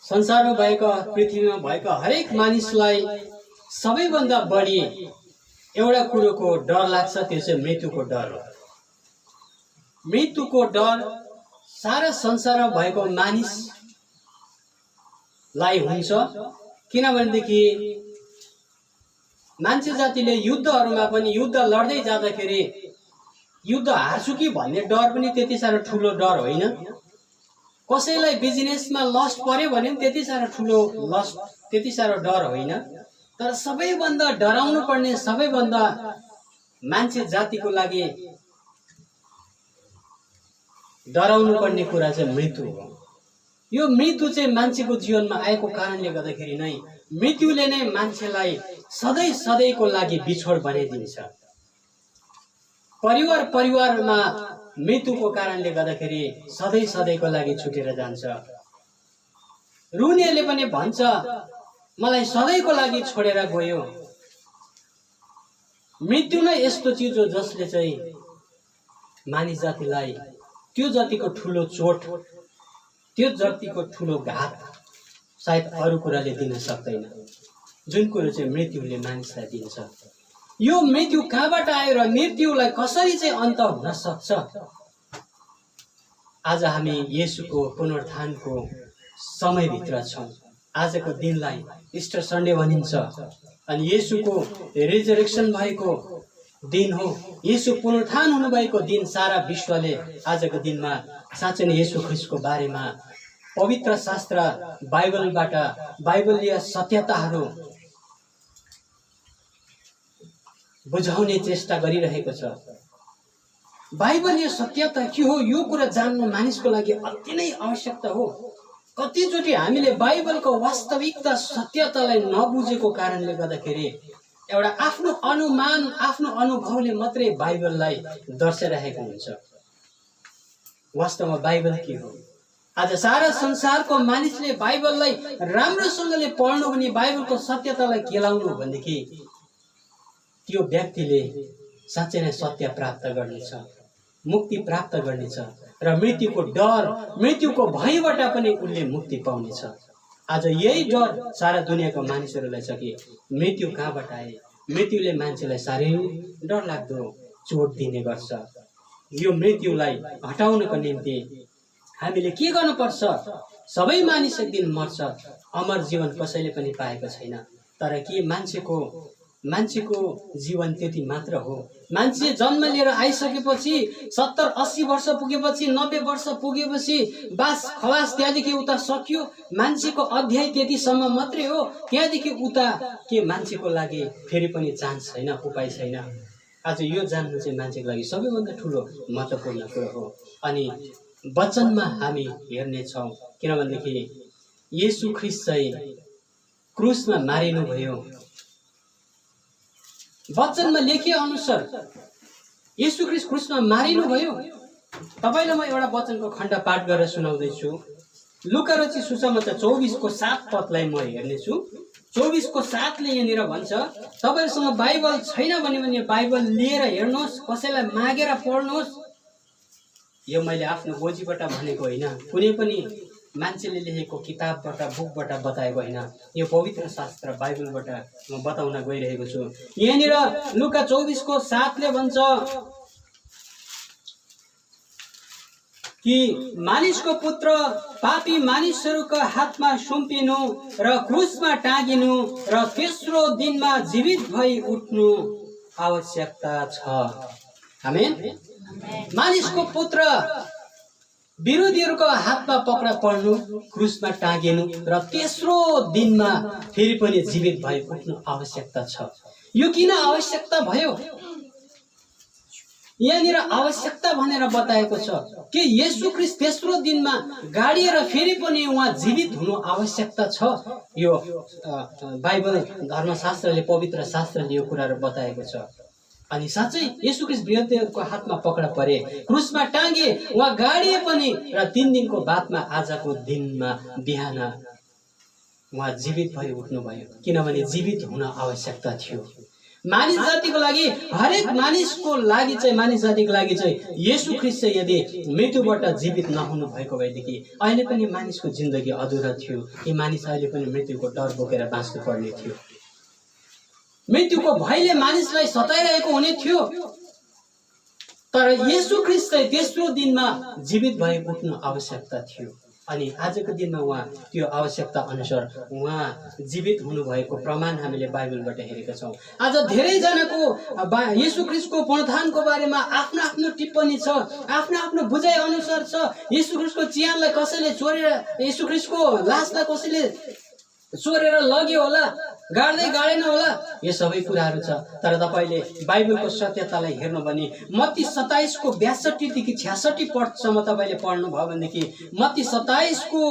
संसारमा भएका पृथ्वीमा भएका हरेक मानिसलाई सबैभन्दा बढी एउटा कुरोको डर लाग्छ, त्यो चाहिँ मृत्युको डर हो। मृत्युको डर सारा संसारमा भएको मानिसलाई हुन्छ, किनभनेदेखि मान्छे जातिले युद्धहरूमा पनि युद्ध लड्दै जाँदाखेरि युद्ध हार्छु कि भन्ने डर पनि त्यति साह्रो ठुलो डर होइन। कसैलाई बिजनेसमा लस पर्यो भने त्यति साह्रो डर होइन। तर सबैभन्दा डराउनु पर्ने, सबैभन्दा मान्छे जातिको लागि डराउनु पर्ने कुरा चाहिँ मृत्यु हो। यो मृत्यु चाहिँ मान्छेको जीवनमा आएको कारणले गर्दाखेरि नै मृत्युले नै मान्छेलाई सधैँको लागि बिछोड बनाइदिन्छ। परिवारमा मृत्युको कारणले गर्दाखेरि सधैँको लागि छुटेर जान्छ। रुनेले पनि भन्छ मलाई सधैँको लागि छोडेर गयो। मृत्यु नै यस्तो चिज हो जसले चाहिँ मानिस जातिलाई त्यो जतिको ठुलो चोट, त्यो जतिको ठुलो घात सायद अरू कुराले दिन सक्दैन, जुन कुरो चाहिँ मृत्युले मानिसलाई दिन्छ। यो मृत्यु कहाँबाट आयो र मृत्युलाई कसरी चाहिँ अन्त हुन सक्छ? आज हामी येशूको पुनरुत्थानको समयभित्र छौँ। आजको दिनलाई इस्टर सन्डे भनिन्छ अनि येशूको रिजरेक्सन भएको दिन हो। येशू पुनरुत्थान हुनुभएको दिन सारा विश्वले आजको दिनमा साँच्चै नै येशू ख्रीष्टको बारेमा पवित्र शास्त्र बाइबलबाट बाइबलीय सत्यताहरू बुझाउने चेष्टा गरिरहेको छ। बाइबलीय सत्यता के हो यो कुरा जान्नु मानिसको लागि अति नै आवश्यकता हो। कतिचोटि हामीले बाइबलको वास्तविकता सत्यतालाई नबुझेको कारणले गर्दाखेरि एउटा आफ्नो अनुमान, आफ्नो अनुभवले मात्रै बाइबललाई दर्शाइरहेको हुन्छ। वास्तवमा बाइबल के हो? आज सारा संसारको मानिसले बाइबललाई राम्रोसँगले पढ्नु भने, बाइबलको सत्यतालाई केलाउनु भनेदेखि त्यो व्यक्तिले साँच्चै नै सत्य प्राप्त गर्नेछ, मुक्ति प्राप्त गर्नेछ र मृत्युको डर, मृत्युको भयबाट पनि उनले मुक्ति पाउनेछ। आज यही डर सारा दुनियाँको मानिसहरूलाई छ कि मृत्यु कहाँबाट आए? मृत्युले मान्छेलाई साह्रै डरलाग्दो चोट दिने गर्छ। यो मृत्युलाई हटाउनको निम्ति हामीले के गर्नुपर्छ? सबै मानिस एक दिन मर्छ। अमर जीवन कसैले पनि पाएको छैन। तर के मान्छेको जीवन त्यति मात्र हो? मान्छे जन्म लिएर आइसकेपछि 70-80 वर्ष पुगेपछि, 90 वर्ष पुगेपछि बास खलास, त्यहाँदेखि उता सकियो। मान्छेको अध्याय त्यतिसम्म मात्रै हो। त्यहाँदेखि उता के मान्छेको लागि फेरि पनि चान्स छैन, उपाय छैन। आज यो जान्नु चाहिँ मान्छेको लागि सबैभन्दा ठुलो महत्त्वपूर्ण कुरो हो। अनि वचनमा हामी हेर्नेछौँ, किनभनेदेखि येशू ख्रीष्ट चाहिँ क्रुसमा मारिनुभयो। वचनमा लेखे अनुसार येशू ख्रीष्ट क्रुसमा मारिनुभयो। तपाईलाई म एउटा वचनको खण्ड पाठ गरेर सुनाउँदैछु। लुका रचित सुसमाचार 24:7 पदलाई म हेर्नेछु। 24:7ले यहाँनिर भन्छ, तपाईहरुसँग बाइबल छैन भने बाइबल लिएर हेर्नुहोस्, कसैलाई मागेर पढ्नुहोस्। यो मैले आफ्नो गोजीबाट भनेको होइन, कुनै पनि मान्छेले लेखेको किताबबाट, बुकबाट बताएको होइन। यो पवित्र शास्त्र बाइबलबाट म बताउन गइरहेको छु। यहाँनिर लुका 24:7ले भन्छ कि मानिसको पुत्र पापी मानिसहरूको हातमा सुम्पिनु र क्रुसमा टाँगिनु र तेस्रो दिनमा जीवित भई उठ्नु आवश्यकता छ। आमेन। मानिसको पुत्र विरोधीहरूको हातमा पक्रा पर्नु, क्रुसमा टाँगिनु र तेस्रो दिनमा फेरि पनि जीवित भई उठ्नु आवश्यकता छ। यो किन आवश्यकता भयो? यहाँनिर आवश्यकता भनेर बताएको छ कि येशू ख्रीष्ट तेस्रो दिनमा गाडिएर फेरि पनि उहाँ जीवित हुनु आवश्यकता छ। यो बाइबल धर्मशास्त्रले, पवित्र शास्त्रले यो कुराहरू बताएको छ। अनि साँच्चै येशू ख्रीष्ट विरोधीहरूको हातमा पक्रा परे, क्रुसमा टाँगे, उहाँ गाडिए पनि र 3 दिनको बादमा आजको दिनमा बिहान उहाँ जीवित भई उठ्नुभयो, किनभने जीवित हुन आवश्यकता थियो। मानिस जातिको लागि, हरेक मानिसको लागि चाहिँ, मानिस जातिको लागि चाहिँ येशू ख्रीष्ट चाहिँ यदि मृत्युबाट जीवित नहुनु भएको भएदेखि अहिले पनि मानिसको जिन्दगी अधुरा थियो। यी मानिस अहिले पनि मृत्युको डर बोकेर बाँच्नु पर्ने थियो। मृत्युको भयले मानिसलाई सताइरहेको हुने थियो। तर येशू ख्रीष्ट चाहिँ तेस्रो दिनमा जीवित भए उठ्नु आवश्यकता थियो। अनि आजको दिनमा उहाँ त्यो आवश्यकता अनुसार उहाँ जीवित हुनुभएको प्रमाण हामीले बाइबलबाट हेरेका छौँ। आज धेरैजनाको येशू ख्रीष्टको पुनरुत्थानको बारेमा आफ्नो आफ्नो टिप्पणी छ, आफ्नो आफ्नो बुझाइ अनुसार छ। येशू ख्रीष्टको चिहानलाई कसैले चोरेर, येशू ख्रीष्टको लासलाई कसैले चोरेर लग्यो होला, गाड्दै गाडेन होला, यो सबै कुराहरू छ। तर तपाईले बाइबलको सत्यतालाई हेर्नु भने मत्ती 27 को 62 देखि 66 पदसम्म तपाईले पढ्नु भयो भनेदेखि मत्ती 27 को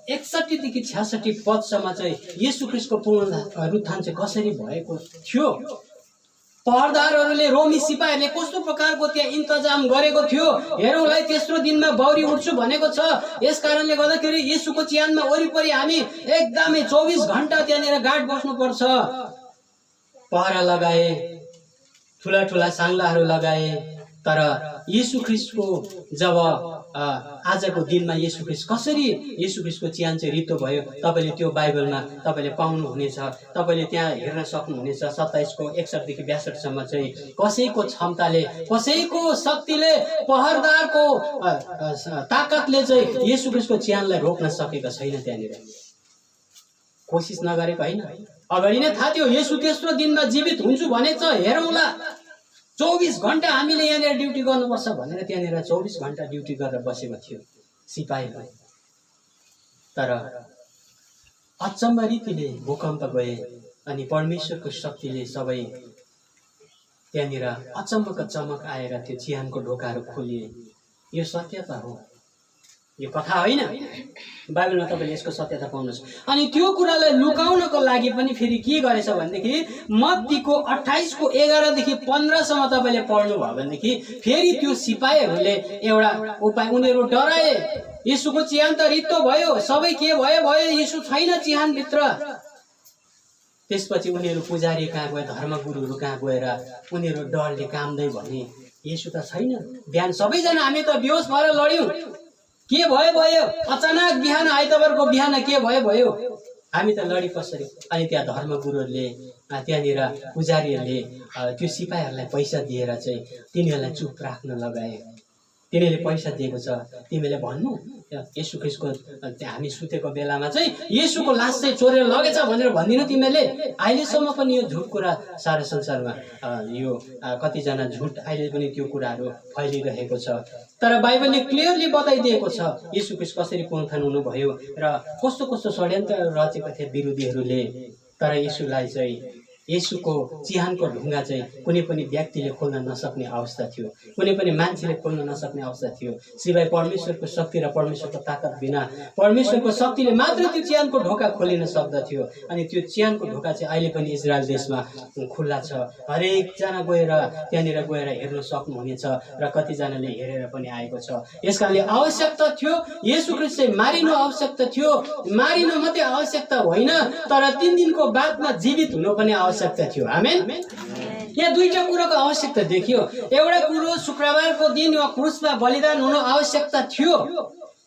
61 देखि 66 पदसम्म चाहिँ येशू ख्रीष्टको पुनरुत्थान चाहिँ कसरी भएको थियो, पहरदारहरूले, रोमी सिपाहीहरूले कस्तो प्रकारको त्यहाँ इन्तजाम गरेको थियो, हेरौँलाई तेस्रो दिनमा बौरी उठ्छु भनेको छ। यस कारणले गर्दाखेरि येशूको चिहानमा वरिपरि हामी एकदमै 24 घण्टा त्यहाँनिर गार्ड बस्नुपर्छ। पहरा लगाए, ठुला ठुला साङ्लाहरू लगाए। तर येशू ख्रीष्टको जब आजको दिनमा येशू ख्रीष्ट कसरी येशू ख्रीष्टको चिहान चाहिँ रित्तो भयो, तपाईले त्यो बाइबलमा तपाईले पाउनुहुनेछ। तपाईले त्यहाँ हेर्न सक्नुहुनेछ 27 को 61 देखि 62 सम्म चाहिँ कसैको क्षमताले, कसैको शक्तिले, पहरदारको ताकतले चाहिँ येशू ख्रीष्टको चिहानलाई रोक्न सकेको छैन। त्यहाँनिर कोसिस नगरेको होइन, अगाडि नै थाहा थियो येशू तेस्रो दिनमा जीवित हुन्छु भनेछ। हेरौँला 24 घण्टा हामीले यहाँनिर ड्युटी गर्नुपर्छ भनेर त्यहाँनिर 24 घण्टा ड्युटी गरेर बसेको थियो सिपाहीहरू। तर अचम्म रीतिले भूकम्प गए अनि परमेश्वरको शक्तिले सबै त्यहाँनिर अचम्मको चमक आएर त्यो चिहानको ढोकाहरू खोलिए। यो सत्यता हो, यो कथा होइन। बाइबलमा तपाईले यसको सत्यता पाउनुहुन्छ। अनि त्यो कुरालाई लुकाउनको लागि पनि फेरि के गरेछ भनेदेखि मत्तीको 28 को 11 देखि 15 सम्म तपाईले पढ्नु भयो भनेदेखि फेरि त्यो सिपाहीहरूले एउटा उपाय, उनीहरू डराए। येशूको चिहान त रित्तो भयो, सबै के भयो भयो, येशू छैन चिहानभित्र। त्यसपछि उनीहरू पुजारी कहाँ गए, धर्मगुरुहरू कहाँ गएर उनीहरू डरले कामदै भने येशू त छैन। बिहान सबैजना हामी त बेहोस भएर लड्यौँ, के भयो भयो, अचानक बिहान आइतबारको बिहान के भयो भयो, हामी त लडी कसरी। अनि त्यहाँ धर्मगुरुहरूले, त्यहाँनिर पुजारीहरूले त्यो सिपाहीहरूलाई पैसा दिएर चाहिँ तिनीहरूलाई चुप राख्न लगाए। तिनीहरूले पैसा दिएको छ, तिमीले भन्नु येशू ख्रीष्टको हामी सुतेको बेलामा चाहिँ येशूको लास चाहिँ चोरेर लगेछ भनेर भन्दिनु तिमीले। अहिलेसम्म पनि यो झुट कुरा सारा संसारमा यो कतिजना झुट अहिले पनि त्यो कुराहरू फैलिरहेको छ। तर बाइबलले क्लियरली बताइदिएको छ येशू ख्रीष्ट कसरी पुनरुत्थान हुनुभयो र कस्तो कस्तो षड्यन्त्र रचेको थिए विरोधीहरूले। तर येशूलाई चाहिँ, येशूको चिहानको ढुङ्गा चाहिँ कुनै पनि व्यक्तिले खोल्न नसक्ने अवस्था थियो, कुनै पनि मान्छेले खोल्न नसक्ने अवस्था थियो, सिवाय परमेश्वरको शक्ति र परमेश्वरको ताकत बिना परमेश्वरको शक्तिले मात्र त्यो चिहानको ढोका खोलिन सक्दथ्यो। अनि त्यो चिहानको ढोका चाहिँ अहिले पनि इजरायल देशमा खुल्ला छ। हरेकजना गएर त्यहाँनिर गएर हेर्न सक्नुहुनेछ र कतिजनाले हेरेर पनि आएको छ। यसकारणले आवश्यकता थियो येशू ख्रीष्ट चाहिँ मारिनु आवश्यकता थियो। मारिनु मात्रै आवश्यकता होइन, तर 3 दिनको बादमा जीवित हुनु पनि आवश्यकता थियो। आमेन। यहाँ दुईटा कुरोको आवश्यकता देखियो। एउटा कुरो शुक्रबारको दिन वा क्रुसमा बलिदान हुनु आवश्यकता थियो।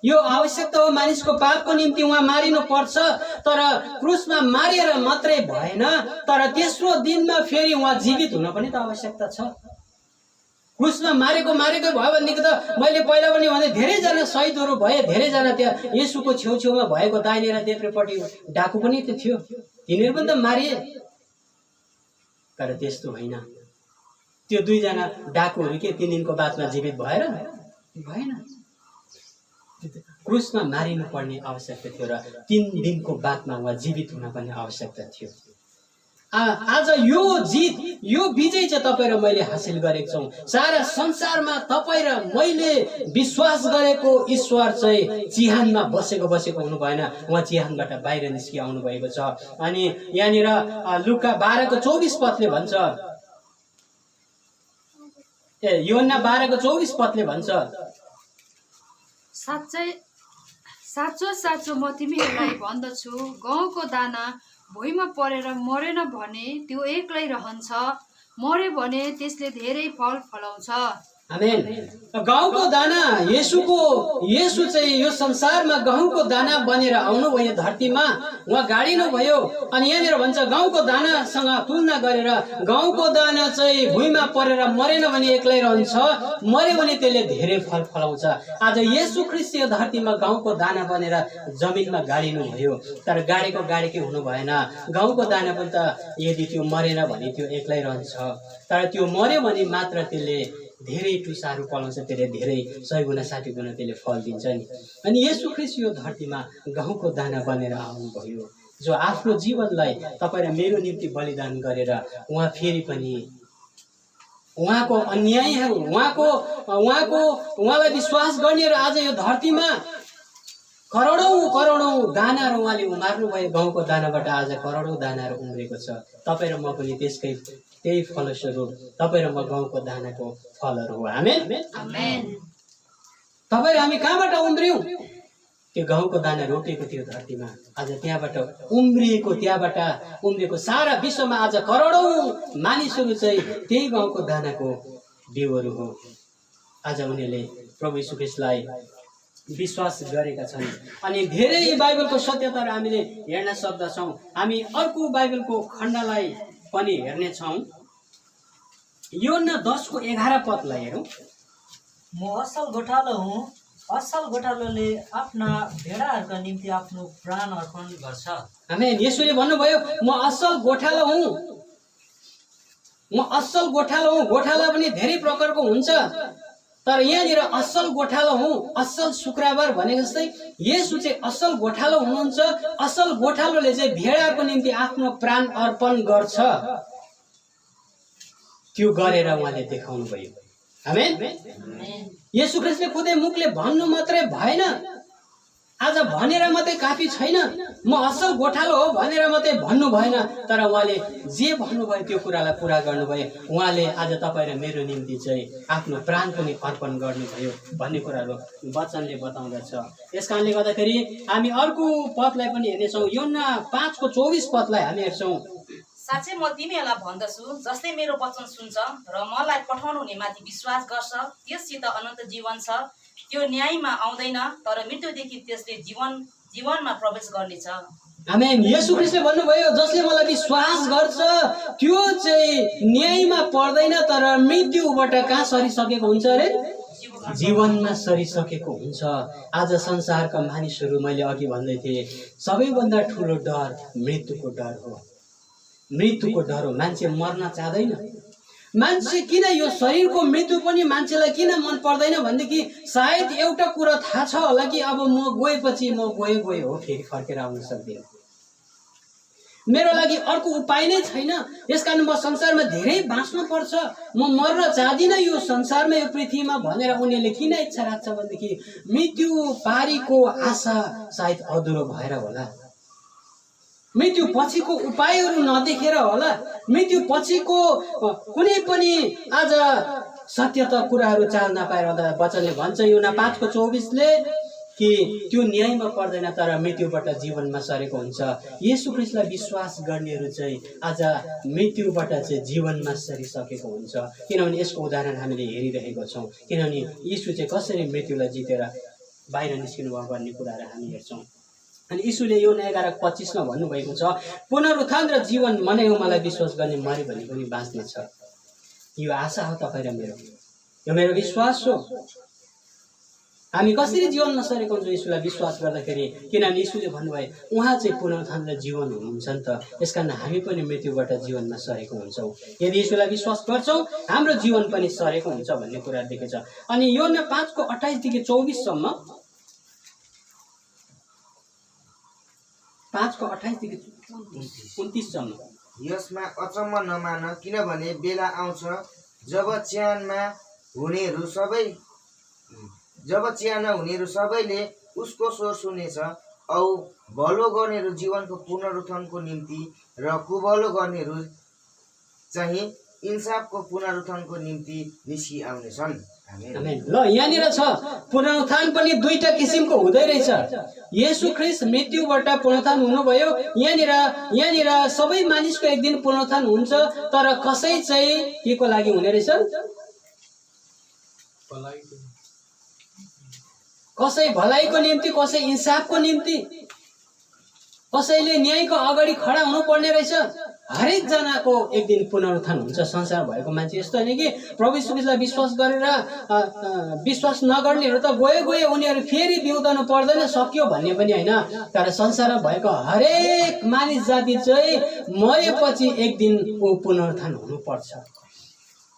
यो आवश्यकता हो, मानिसको पापको निम्ति उहाँ मारिनु पर्छ। तर क्रुसमा मारिएर मात्रै भएन, तर तेस्रो दिनमा फेरि उहाँ जीवित हुन पनि त आवश्यकता छ। क्रुसमा मारेको भयो भनेदेखि त मैले पहिला पनि भने धेरैजना शहीदहरू भए, धेरैजना त्यहाँ येशूको छेउछेउमा भएको दाहिने र देब्रेपट्टि डाकु पनि त थियो, तिनीहरू पनि त मारिए। तर त्यस्तो होइन। त्यो 2 जना डाकुहरू के 3 दिनको बादमा जीवित भएर भएन। क्रुसमा मारिनु पर्ने आवश्यकता थियो र 3 दिनको बादमा उहाँ जीवित हुन पनि आवश्यकता थियो। आज यो जित, यो विजय चाहिँ तपाईँ र मैले हासिल गरेको छौँ। सारा संसारमा तपाईँ र मैले विश्वास गरेको ईश्वर चाहिँ चिहानमा बसेको हुनु भएन, उहाँ चिहानबाट बाहिर निस्किआउनु भएको छ। अनि यहाँनिर लुका 12 को 24 पदले भन्छ, योहन्ना 12 को 24 पदले भन्छ, साँचो साँचो म तिमीहरूलाई भन्दछु, गहुँको दाना भुइँमा परेर मरेन भने त्यो एक्लै रहन्छ, मर्यो भने त्यसले धेरै फल फलाउँछ। आमेन। गहुँको दाना येशू चाहिँ यो संसारमा गहुँको दाना बनेर आउनुभयो धरतीमा, उहाँ गाडिनु भयो। अनि यहाँनिर भन्छ गहुँको दानासँग तुलना गरेर गहुँको दाना चाहिँ भुइँमा परेर मरेन भने एक्लै रहन्छ, मर्यो भने त्यसले धेरै फल फलाउँछ। आज येशू ख्रीष्ट यो धरतीमा गहुँको दाना बनेर जमिनमा गाडिनु भयो, तर गाडेकै हुनु भएन। गहुँको दाना पनि त यदि त्यो मरेन भने त्यो एक्लै रहन्छ, तर त्यो मर्यो भने मात्र त्यसले धेरै टुसाहरू पलाउँछ, त्यसले धेरै 100 गुणा 60 गुणा त्यसले फल दिन्छ नि। अनि येशू ख्रीष्ट यो धरतीमा गहुँको दाना बनेर आउनुभयो, जो आफ्नो जीवनलाई तपाईँ र मेरो निम्ति बलिदान गरेर उहाँ फेरि पनि उहाँको अन्यायहरू उहाँलाई विश्वास गर्नेहरू आज यो धरतीमा करोडौं दानाहरू उहाँले उमार्नु भयो। गहुँको दानाबाट आज करोडौं दानाहरू उम्रेको छ। तपाईँ र म पनि त्यही फलस्वरूप तपाईँ र म गहुँको दानाको फलहरू हो। आमेन। तपाईँ र हामी कहाँबाट उम्रियौँ? त्यो गहुँको दाना रोपेको थियो धरतीमा, आज त्यहाँबाट उम्रिएको सारा विश्वमा आज करोडौं मानिसहरू चाहिँ त्यही गहुँको दानाको बिउहरू हो। आज उनीहरूले प्रभु यीशु ख्रीष्टलाई विश्वास गरेका छन्। अनि धेरै बाइबलको सत्यताहरू हामीले हेर्न सक्दछौँ। हामी अर्को बाइबलको खण्डलाई पनि हेर्नेछौँ। योहन्ना 10:11 हेरौँ। म असल गोठालो हुँ, असल गोठालोले आफ्ना भेडाहरूका निम्ति आफ्नो प्राण अर्पण गर्छ। आमेन। येशूले भन्नुभयो म असल गोठालो हुँ, गोठाला पनि धेरै प्रकारको हुन्छ, तर यहाँनिर असल गोठालो हुँ, असल शुक्रबार भने जस्तै येशू चाहिँ असल गोठालो हुनुहुन्छ। असल गोठालोले चाहिँ भेडाको निम्ति आफ्नो प्राण अर्पण गर्छ, त्यो गरेर उहाँले देखाउनु भयो। आमेन। येशू ख्रीष्टले खुदै मुखले भन्नु मात्रै भएन, आज भनेर मात्रै काफी छैन। म असल गोठालो हो भनेर मात्रै भन्नु भएन, तर उहाँले जे भन्नुभयो त्यो कुरालाई पुरा गर्नुभयो। उहाँले आज तपाईँ र मेरो निम्ति चाहिँ आफ्नो प्राण पनि अर्पण गर्नुभयो भन्ने कुराहरू वचनले बताउँदछ। यस कारणले गर्दाखेरि हामी अर्को पदलाई पनि हेर्नेछौँ। योहन्ना 5:24 हामी हेर्छौँ। साँच्चै म तिमीहरूलाई भन्दछु, जसले मेरो वचन सुन्छ र मलाई पठाउनु हुने माथि विश्वास गर्छ त्यससित अनन्त जीवन छ। त्यो न्यायमा आउँदैन, तर मृत्युदेखि त्यसले जीवनमा प्रवेश गर्नेछ। आमेन। येशू ख्रीष्टले भन्नुभयो जसले मलाई विश्वास गर्छ त्यो चाहिँ न्यायमा पर्दैन, तर मृत्युबाट कहाँ सरिसकेको हुन्छ अरे? जीवनमा सरिसकेको हुन्छ। आज संसारका मानिसहरू, मैले अघि भन्दै थिएँ, सबैभन्दा ठुलो डर मृत्युको डर हो। मान्छे मर्न चाहदैन। मान्छे किन यो शरीरको मृत्यु पनि मान्छेलाई किन मन पर्दैन भनेदेखि सायद एउटा कुरा थाहा छ होला कि अब म गएपछि म गए हो, फेरि फर्केर आउन सक्दिनँ, मेरो लागि अर्को उपाय नै छैन। यसकारण म संसारमा धेरै बाँच्नु पर्छ, म मर्न चाहदिनँ यो संसारमा, यो पृथ्वीमा भनेर उनीहरूले किन इच्छा राख्छ भनेदेखि मृत्यु पारीको आशा सायद अधुरो भएर होला, मृत्यु पछिको उपायहरू नदेखेर होला, मृत्यु पछिको कुनै पनि आज सत्यता कुराहरू चाल नपाएर होला। वचनले भन्छ योहन्ना 5:24 कि त्यो न्यायमा पर्दैन, तर मृत्युबाट जीवनमा सरेको हुन्छ। येशू ख्रीष्टलाई विश्वास गर्नेहरू चाहिँ आज मृत्युबाट चाहिँ जीवनमा सरिसकेको हुन्छ। किनभने यसको उदाहरण हामीले हेरिरहेको छौँ। किनभने येशू चाहिँ कसरी मृत्युलाई जितेर बाहिर निस्किनु भयो भन्ने कुराहरू हामी हेर्छौँ। अनि यीशुले योहन्ना 11:25 भन्नुभएको छ, पुनरुत्थान र जीवन मनै हो, मलाई विश्वास गर्ने मरे भने पनि बाँच्ने छ। यो आशा हो तपाईँ र मेरो, यो मेरो विश्वास हो। हामी कसरी जीवनमा सरेको हुन्छौँ यीशुलाई विश्वास गर्दाखेरि? किनभने यीशुले भन्नुभयो उहाँ चाहिँ पुनरुत्थान र जीवन हुनुहुन्छ नि त, यसकारण हामी पनि मृत्युबाट जीवनमा सरेको हुन्छौँ। यदि यीशुलाई विश्वास गर्छौँ हाम्रो जीवन पनि सरेको हुन्छ भन्ने कुरा देखेछ। अनि योहन्ना 5:28-24 5:28-29 यसमा अचम्म नमान, किनभने बेला आउँछ जब च्यानमा हुनेहरू सबैले उसको स्वर सुनेछ। औ भलो गर्नेहरू जीवनको पुनरुत्थानको निम्ति र कुभलो गर्नेहरू चाहिँ इन्साफको पुनरुत्थानको निम्ति निस्किआउनेछन्। आमेन। आमेन। ल यहाँनिर छ पुनरुत्थान पनि दुईटा किसिमको हुँदै रहेछ। येशू ख्रीष्ट मृत्युबाट पुनरुत्थान हुनुभयो। यहाँनिर सबै मानिसको एक दिन पुनरुत्थान हुन्छ, तर कसै चाहिँ के को लागि हुने रहेछ? कसै भलाइको निम्ति, कसै इन्साफको निम्ति, कसैले न्यायको अगाडि खडा हुनुपर्ने रहेछ। हरेक जनाको एक दिन पुनरुत्थान हुन्छ। संसार भएको मान्छे यस्तो होइन कि प्रभु यीशु ख्रीष्टलाई विश्वास गरेर विश्वास नगर्नेहरू त गए उनीहरू फेरि बिउदनु पर्दैन, सक्यो भन्ने पनि होइन। तर संसारमा भएको हरेक मानिस जाति चाहिँ मरेपछि एक दिन ऊ पुनरुत्थान हुनुपर्छ।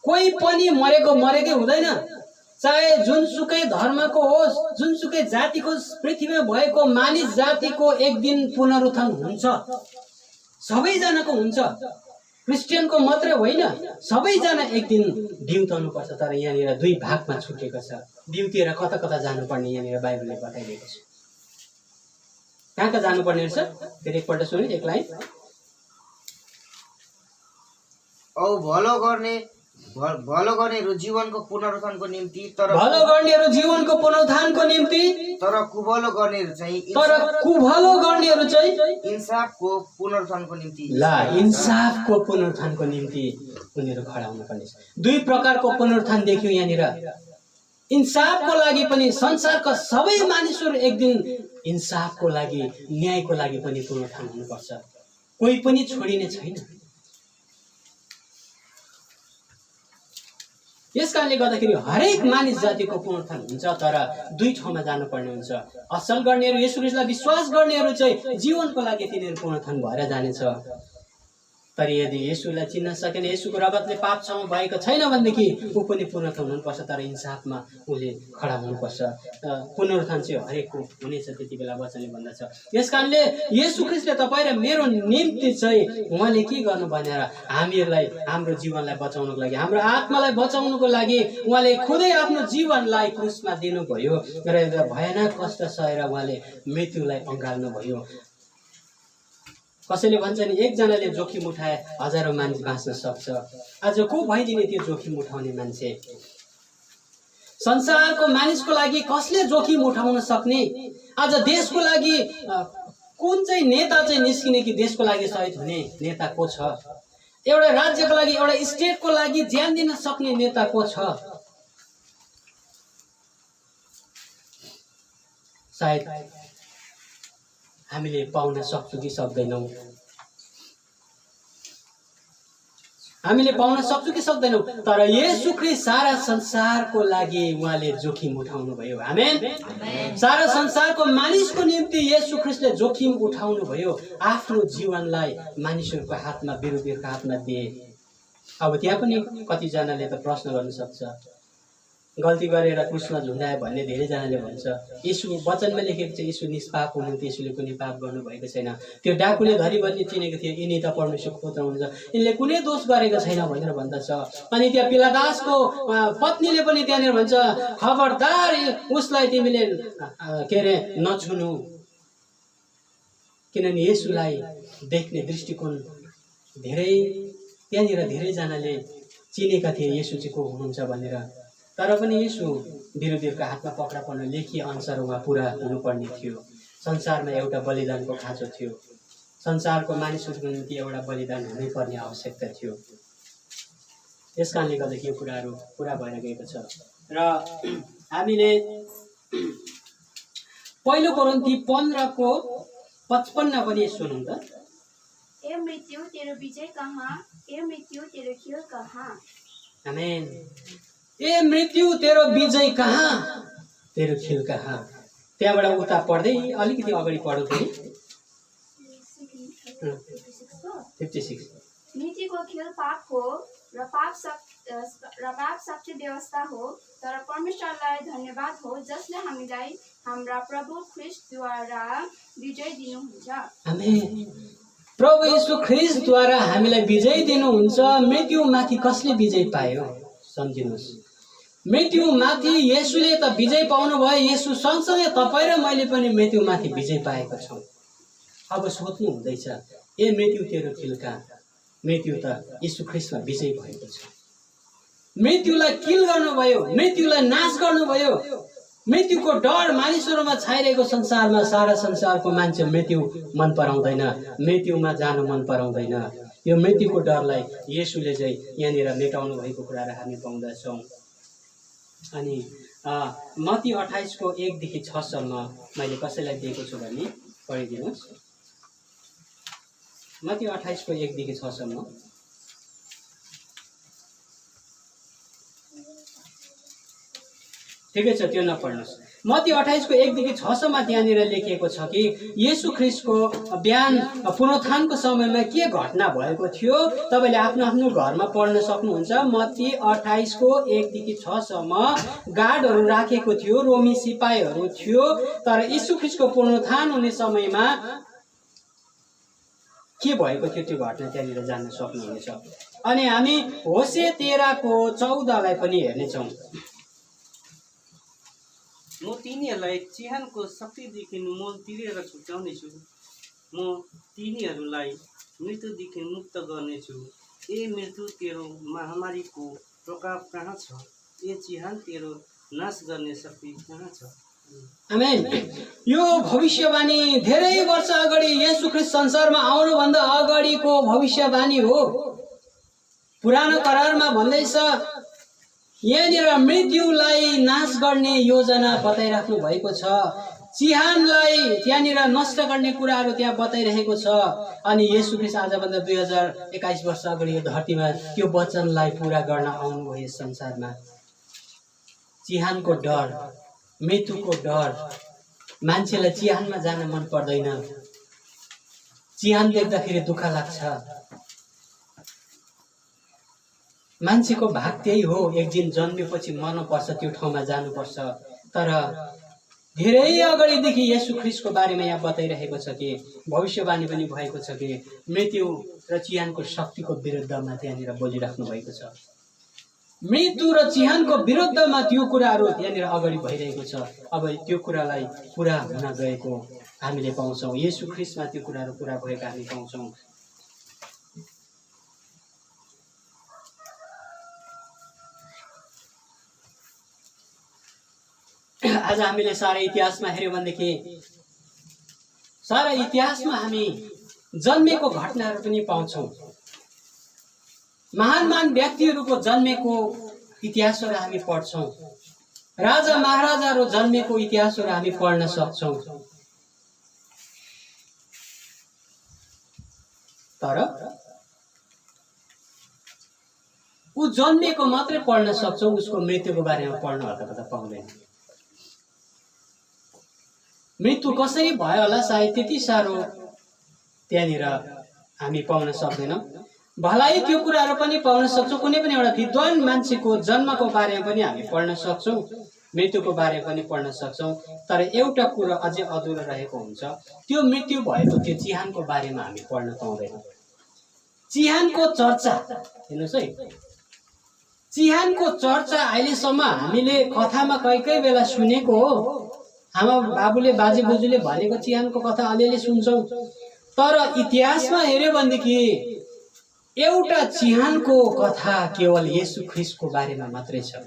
कोही पनि मरेकै हुँदैन। चाहे जुनसुकै धर्मको होस्, जुनसुकै जातिको होस्, पृथ्वीमा भएको मानिस जातिको एक दिन पुनरुत्थान हुन्छ। सबैजनाको हुन्छ। क्रिस्चियनको मात्रै होइन, सबैजना एक दिन बिउतनुपर्छ। तर यहाँनिर दुई भागमा छुटेको छ। बिउतिएर कता कता जानुपर्ने यहाँनिर बाइबलले बताइदिएको छ। कहाँ जानुपर्ने रहेछ? फेरि एकपल्ट सुन्नु एक लाइन। औ भलो गर्नेहरू जीवनको पुनरुत्थानको निम्ति, भलो गर्नेहरू जीवनको पुनरुत्थानको निम्ति, तर कुभलो गर्नेहरू चाहिँ इन्साफको पुनरुत्थानको निम्ति। इन्साफको पुनरुत्थानको निम्ति उनीहरू खडा हुनुपर्ने छ। दुई प्रकारको पुनरुत्थान देखियो यहाँनिर। इन्साफको लागि पनि संसारका सबै मानिसहरू एक दिन इन्साफको लागि, न्यायको लागि पनि पुनरुत्थान हुनुपर्छ। कोही पनि छोडिने छैन। यस कारणले गर्दाखेरि हरेक मानिस जातिको पुनरुत्थान हुन्छ, तर दुई ठाउँमा जानुपर्ने हुन्छ। असल गर्नेहरू, येशू ख्रीष्टलाई विश्वास गर्नेहरू चाहिँ जीवनको लागि तिनीहरू पुनरुत्थान भएर जानेछ। तर यदि येशूलाई चिन्न सकेन, येशूको रगतले पाप क्षमा भएको छैन भनेदेखि ऊ पनि पुनरुत्थान हुनुपर्छ, तर इन्साफमा उसले खडा हुनुपर्छ। पुनरुत्थान चाहिँ हरेकको हुनेछ, त्यति बेला वचनले भन्दछ। यस कारणले येशू ख्रीष्टले तपाईँ र मेरो निम्ति चाहिँ उहाँले के गर्नु भनेर हामीहरूलाई, हाम्रो जीवनलाई बचाउनको लागि, हाम्रो आत्मालाई बचाउनको लागि उहाँले खुदै आफ्नो जीवनलाई क्रुसमा दिनुभयो र भयानक कष्ट सहेर उहाँले मृत्युलाई अँगाल्नुभयो। कसैले भन्छ नि एकजनाले जोखिम उठाए हजारौं मानिस बाँच्न सक्छ। आज को भइदिने त्यो जोखिम उठाउने मान्छे? संसारको मानिसको लागि कसले जोखिम उठाउन सक्ने? आज देशको लागि कुन चाहिँ नेता चाहिँ निस्किने कि देशको लागि शहीद हुने नेता को छ? एउटा राज्यको लागि, एउटा स्टेटको लागि ज्यान दिन सक्ने नेता को छ? सायद हामीले पाउन सक्छौँ कि सक्दैनौँ? हामीले पाउन सक्छौँ कि सक्दैनौँ? तर येशू ख्रीष्ट सारा संसारको लागि उहाँले जोखिम उठाउनु भयो। आमेन। सारा संसारको मानिसको निम्ति येशू ख्रीष्टले जोखिम उठाउनु भयो। आफ्नो जीवनलाई मानिसहरूको हातमा, विरोधीहरूको हातमा दिए। अब त्यहाँ पनि कतिजनाले त प्रश्न गर्न सक्छ, गल्ती गरेर क्रुसमा झुन्डायो भन्ने धेरैजनाले भन्छ। येशू वचनमा लेखेको छ येशू निष्पाप हुनुहुन्थ्यो, येशूले कुनै पाप गर्नुभएको छैन। त्यो डाकुले धरीबन्दी चिनेको थियो, यिनी त परमेश्वरको पुत्र हुनुहुन्छ, यिनले कुनै दोष गरेको छैन भनेर भन्दछ। अनि त्यहाँ पिलादासको पत्नीले पनि त्यहाँनिर भन्छ, खबरदार उसलाई तिमीले नछुनु, किनभने येशूलाई देख्ने दृष्टिकोण त्यहाँनिर धेरैजनाले चिनेका थिए येशू चाहिँ को हुनुहुन्छ भनेर। तर पनि येशू विरोधीहरूको हातमा पक्रा पर्न लेखिए अनुसार उहाँ पुरा हुनुपर्ने थियो। संसारमा एउटा बलिदानको खाँचो थियो। संसारको मानिसहरूको निम्ति एउटा बलिदान हुनुपर्ने आवश्यकता थियो। यस कारणले गर्दाखेरि यो कुराहरू पुरा भएर गएको छ। र हामीले पहिलो कोरिन्थी 15:55 पनि सुनौँ त। ए मृत्यु तेरो विजय कहाँ? ए मृत्यु तेरो खेल कहाँ? आमेन। ए मृत्यु तेरो विजय कहाँ? तेरो खेल कहाँ? त्यहाँबाट उता पढ्दै अलिकति अगाडि पढौँ फेरि। 56। मृत्युको खेल पाप हो र पाप शक्ति व्यवस्था हो, तर परमेश्वरलाई धन्यवाद हो जसले हामीलाई हाम्रा प्रभु ख्रीष्टद्वारा विजय दिनुहुन्छ। आमेन। प्रभु येशू ख्रीष्टद्वारा हामीलाई विजय दिनुहुन्छ। मृत्युमाथि कसले विजय पायो? सम्झिनुहोस्, मृत्युमाथि येशूले त विजय पाउनु भयो। येशू सँगसँगै तपाईँ र मैले पनि मृत्युमाथि विजय पाएका छौँ। अब सोध्नु हुँदैछ, ए मृत्यु तेरो खेल कहाँ? मृत्यु त यीशु ख्रीष्टमा विजय भएको छ। मृत्युलाई किल गर्नुभयो, मृत्युलाई नाश गर्नुभयो। मृत्युको डर मानिसहरूमा छाइरहेको संसारमा सारा संसारको मान्छे मृत्यु मन पराउँदैन, मृत्युमा जानु मन पराउँदैन। यो मृत्युको डरलाई येशूले चाहिँ यहाँनिर मेटाउनु भएको कुराहरू हामी पाउँदछौँ। अनि मत्ती 28को 1 देखि 6 सम्म मैले कसैलाई दिएको छु भने पढिदिनुहोस्। मत्ती 28को 1 देखि 6 सम्म। ठिकै छ, त्यो नपढ्नुहोस्। मत्ती 28को 1 देखि 6 सम्म त्यहाँनिर लेखिएको छ कि येशू ख्रीष्टको बिहान पुनरुत्थानको समयमा के घटना भएको थियो तपाईँले आफ्नो आफ्नो घरमा पढ्न सक्नुहुन्छ। मत्ती 28को 1 देखि 6 सम्म गार्डहरू राखेको थियो, रोमी सिपाहीहरू थियो, तर येशू ख्रीष्टको पुनरुत्थान हुने समयमा के भएको थियो त्यो घटना त्यहाँनिर जान्न सक्नुहुनेछ। अनि हामी होशे 13को 14लाई पनि हेर्नेछौँ। म तिनीहरूलाई चिहानको शक्तिदेखि मोल तिरेर छुट्याउनेछु, म तिनीहरूलाई मृत्युदेखि मुक्त गर्नेछु। ए मृत्यु, तेरो महामारीको प्रकोप कहाँ छ? ए चिहान, तेरो नाश गर्ने शक्ति कहाँ छ? आमेन। यो भविष्यवाणी धेरै वर्ष अगाडि येशू ख्रीष्ट संसारमा आउनुभन्दा अगाडिको भविष्यवाणी हो। पुरानो करारमा भन्दैछ यहाँनिर मृत्युलाई नाश गर्ने योजना बताइराख्नु भएको छ। चिहानलाई त्यहाँनिर नष्ट गर्ने कुराहरू त्यहाँ बताइरहेको छ। अनि येशू ख्रीष्ट आजभन्दा 2021 वर्ष अगाडि यो धरतीमा त्यो वचनलाई पुरा गर्न आउनुभयो संसारमा। चिहानको डर, मृत्युको डर, मान्छेलाई चिहानमा जान मन पर्दैन। चिहान देख्दाखेरि दुःख लाग्छ। मान्छेको भाग त्यही हो, एक दिन जन्मेपछि मर्नुपर्छ, त्यो ठाउँमा जानुपर्छ। तर धेरै अगाडिदेखि येशू ख्रीष्टको बारेमा यहाँ बताइरहेको छ कि भविष्यवाणी पनि भएको छ कि मृत्यु र चिहानको शक्तिको विरुद्धमा त्यहाँनिर बोलिराख्नु भएको छ। मृत्यु र चिहानको विरुद्धमा त्यो कुराहरू त्यहाँनिर अगाडि भइरहेको छ। अब त्यो कुरालाई पुरा हुन गएको हामीले पाउँछौँ। येशू ख्रीष्टमा त्यो कुराहरू पुरा भएको हामी पाउँछौँ। आज हामीले सारा इतिहासमा हेर्यौँ भनेदेखि सारा इतिहासमा हामी जन्मेको घटनाहरू पनि पाउँछौँ। महान महान व्यक्तिहरूको जन्मेको इतिहासहरू हामी पढ्छौँ। राजा महाराजाहरू जन्मेको इतिहासहरू हामी पढ्न सक्छौँ। तर ऊ जन्मेको मात्रै पढ्न सक्छौँ, उसको मृत्युको बारेमा पढ्न हतपत पाउँदैन। मृत्यु कसरी भयो होला सायद त्यति साह्रो त्यहाँनिर हामी पाउन सक्दैनौँ। भलाइ त्यो कुराहरू पनि पाउन सक्छौँ। कुनै पनि एउटा विद्वान मान्छेको जन्मको बारेमा पनि हामी पढ्न सक्छौँ, मृत्युको बारेमा पनि पढ्न सक्छौँ। तर एउटा कुरा अझै अधुरो रहेको हुन्छ, त्यो मृत्यु भएको त्यो चिहानको बारेमा हामी पढ्न पाउँदैनौँ। चिहानको चर्चा हेर्नुहोस् है, चिहानको चर्चा अहिलेसम्म हामीले कथामा कहीँ बेला सुनेको हो। आमा बाबुले बाजे बोजूले भनेको चिहानको कथा अलिअलि सुन्छौँ। तर इतिहासमा हेऱ्यो भनेदेखि एउटा चिहानको कथा केवल येशू ख्रीष्टको बारेमा मात्रै छ।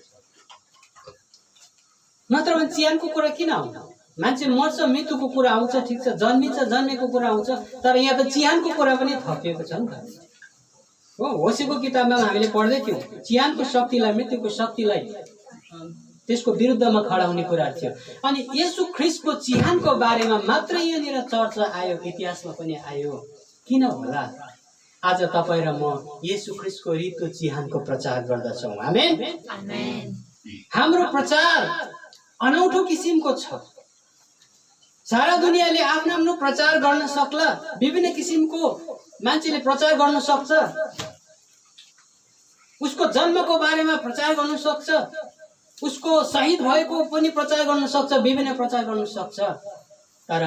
नत्र भने चिहानको कुरा किन आउँछ? मान्छे मर्छ, मृत्युको कुरा आउँछ, ठिक छ, जन्मिन्छ, जन्मेको कुरा आउँछ। तर यहाँ त चिहानको कुरा पनि थपिएको छ नि त। हो, होसेको किताबमा हामीले पढ्दै थियौँ चिहानको शक्तिलाई, मृत्युको शक्तिलाई, त्यसको विरुद्धमा खडा हुने कुराहरू थियो। अनि येशू ख्रीष्टको चिहानको बारेमा मात्रै यहाँनिर चर्चा आयो, इतिहासमा पनि आयो। किन होला? आज तपाईँ र म येशू ख्रीष्टको रित्तो चिहानको प्रचार गर्दछौँ। आमेन। हाम्रो प्रचार अनौठो किसिमको छ। सारा दुनियाँले आफ्नो आफ्नो प्रचार गर्न सक्ला। विभिन्न किसिमको मान्छेले प्रचार गर्न सक्छ। उसको जन्मको बारेमा प्रचार गर्न सक्छ, उसको शहीद भएको पनि प्रचार गर्न सक्छ, विभिन्न प्रचार गर्न सक्छ। तर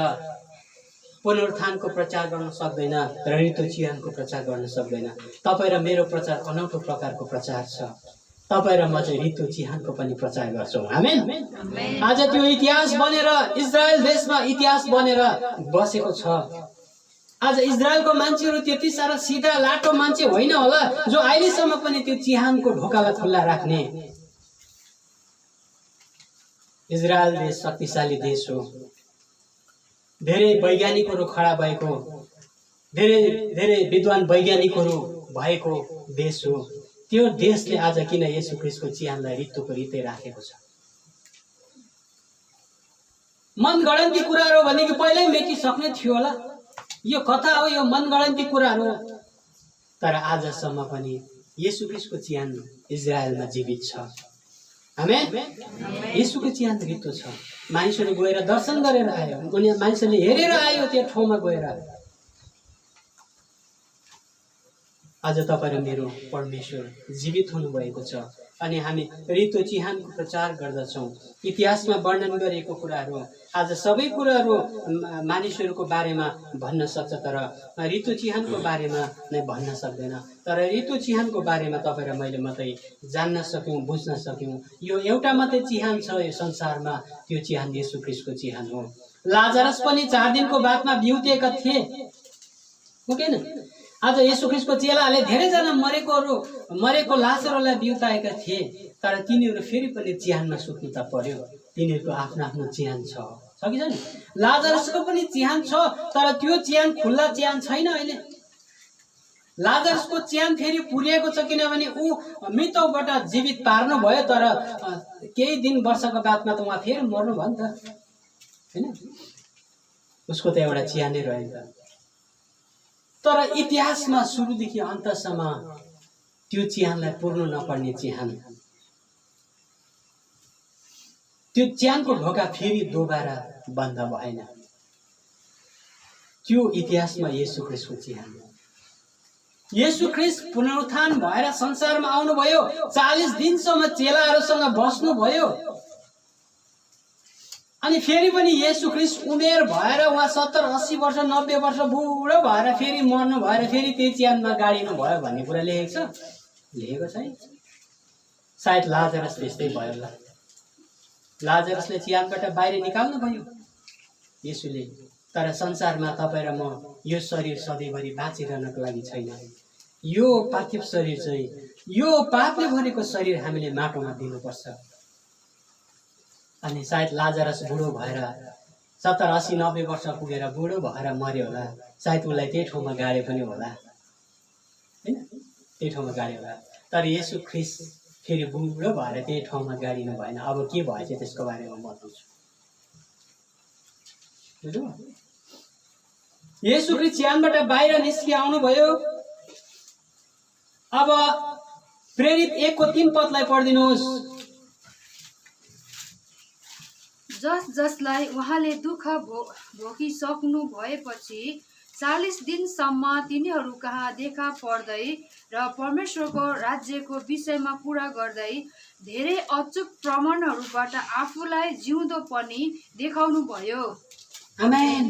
पुनरुत्थानको प्रचार गर्न सक्दैन, रित्तो चिहानको प्रचार गर्न सक्दैन। तपाईँ र मेरो प्रचार अनौठो प्रकारको प्रचार छ। तपाईँ र म चाहिँ रित्तो चिहानको पनि प्रचार गर्छौँ। आमेन। आज त्यो इतिहास बनेर इजरायल देशमा इतिहास बनेर बसेको छ। आज इजरायलको मान्छेहरू त्यति साह्रो सिधा लाटो मान्छे होइन होला जो अहिलेसम्म पनि त्यो चिहानको ढोकालाई खुल्ला राख्ने। इजरायल देश शक्तिशाली देश हो, धेरै वैज्ञानिकहरू खडा भएको, धेरै धेरै विद्वान वैज्ञानिकहरू भएको देश हो। त्यो देशले आज किन येशू ख्रीष्टको चिहानलाई ऋतुको रीतै राखेको छ? मनगढन्ती कुराहरू भनेको पहिल्यै मेटिसक्ने थियो होला। यो कथा हो, यो मनगढन्ती कुराहरू। तर आजसम्म पनि येशू ख्रीष्टको चिहान इजरायलमा जीवित छ। आमेन। येशूको चिहान ऋतु छ। मानिसहरू गएर दर्शन गरेर आयो, उनी मानिसहरूले हेरेर आयो त्यो ठाउँमा गएर। आज तपाईँ र मेरो परमेश्वर जीवित हुनुभएको छ अनि हामी ऋतु चिहानको प्रचार गर्दछौँ। इतिहासमा वर्णन गरिएको कुराहरू आज सबै कुराहरू मानिसहरूको बारेमा भन्न सक्छ, तर ऋतु चिहानको बारेमा नै भन्न सक्दैन। तर ऋतु चिहानको बारेमा तपाईँ र मैले मात्रै जान्न सक्यौँ, बुझ्न सक्यौँ। यो एउटा मात्रै चिहान छ यो संसारमा, त्यो चिहान येशू ख्रीष्टको चिहान हो। लाजरस पनि 4 दिनको बादमा बिउतेका थिए, हो कि न? आज येशू ख्रीष्टको चेलाहरूले धेरैजना मरेको लासहरूलाई बिउताएका थिए, तर तिनीहरू फेरि पनि चिहानमा सुत्नु त पर्यो। तिनीहरूको आफ्नो आफ्नो चिहान छ कि छैन? लाजरसको पनि चिहान छ, तर त्यो चिहान खुल्ला चिहान छैन अहिले। लाजरसको चिहान फेरि पुरिएको छ, किनभने ऊ मृतकबाट जीवित पार्नु भयो, तर केही दिन वर्षको बादमा त उहाँ फेरि मर्नु भयो नि त, होइन? उसको त एउटा चिहानै रह्यो त। तर इतिहासमा सुरुदेखि अन्तसम्म त्यो चिहानलाई पुर्नु नपर्ने चिहान, त्यो चिहानको ढोका फेरि दोबारा बन्द भएन। त्यो इतिहासमा येशू ख्रीष्टको चिहान हो। येशू ख्रीष्ट पुनरुत्थान भएर संसारमा आउनुभयो, 40 दिनसम्म चेलाहरूसँग बस्नुभयो, अनि फेरि पनि येशू ख्रीष्ट उमेर भएर उहाँ 70, 80 वर्ष, 90 वर्ष बुढो भएर फेरि मर्नु भएर फेरि त्यही चिहानमा गाडिनु भयो भन्ने कुरा लेखेको छ? लेखेको छैन। सायद लाजरस त्यस्तै भयो होला। लाजरसले चिहानबाट बाहिर निकाल्नु भयो येशूले, तर संसारमा तपाईँ र म यो शरीर सधैँभरि बाँचिरहनको लागि छैन। यो पार्थिव शरीर चाहिँ, यो पापले भरेको शरीर हामीले माटोमा दिनुपर्छ। अनि सायद लाजरस बुढो भएर 70, 80, 90 वर्ष पुगेर बुढो भएर मर्यो होला। सायद उसलाई त्यही ठाउँमा गाडे पनि होला, होइन? त्यही ठाउँमा गाड्यो होला। तर येशू ख्रीष्ट फेरि बुढो भएर त्यही ठाउँमा गाडिनु भएन। अब के भएछ त्यसको बारेमा बताउँछु। बुझ्नु? येशू ख्रीष्ट चिहानबाट बाहिर निस्कि आउनुभयो। अब प्रेरित 1:3 पदलाई पढिदिनुहोस्। जसलाई उहाँले दुःख भोगिसक्नु भएपछि 40 दिनसम्म तिनीहरू कहाँ देखा पर्दै र परमेश्वरको राज्यको विषयमा कुरा गर्दै धेरै अचूक प्रमाणहरूबाट आफूलाई जिउँदो पनि देखाउनु भयो। आमेन।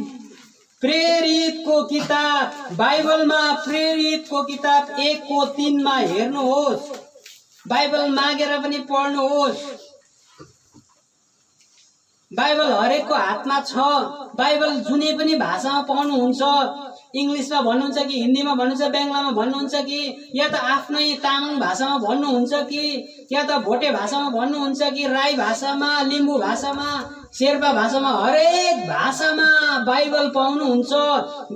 प्रेरितको किताब, बाइबलमा प्रेरितको किताब 1:3 हेर्नुहोस्। बाइबल मागेर पनि पढ्नुहोस्। बाइबल हरेकको हातमा छ। बाइबल जुनै पनि भाषामा पाउनुहुन्छ। इङ्ग्लिसमा भन्नुहुन्छ कि हिन्दीमा भन्नुहुन्छ, बङ्गलामा भन्नुहुन्छ कि या त आफ्नै तामाङ भाषामा भन्नुहुन्छ कि या त भोटे भाषामा भन्नुहुन्छ कि राई भाषामा, लिम्बू भाषामा, शेर्पा भाषामा, हरेक भाषामा बाइबल पाउनुहुन्छ।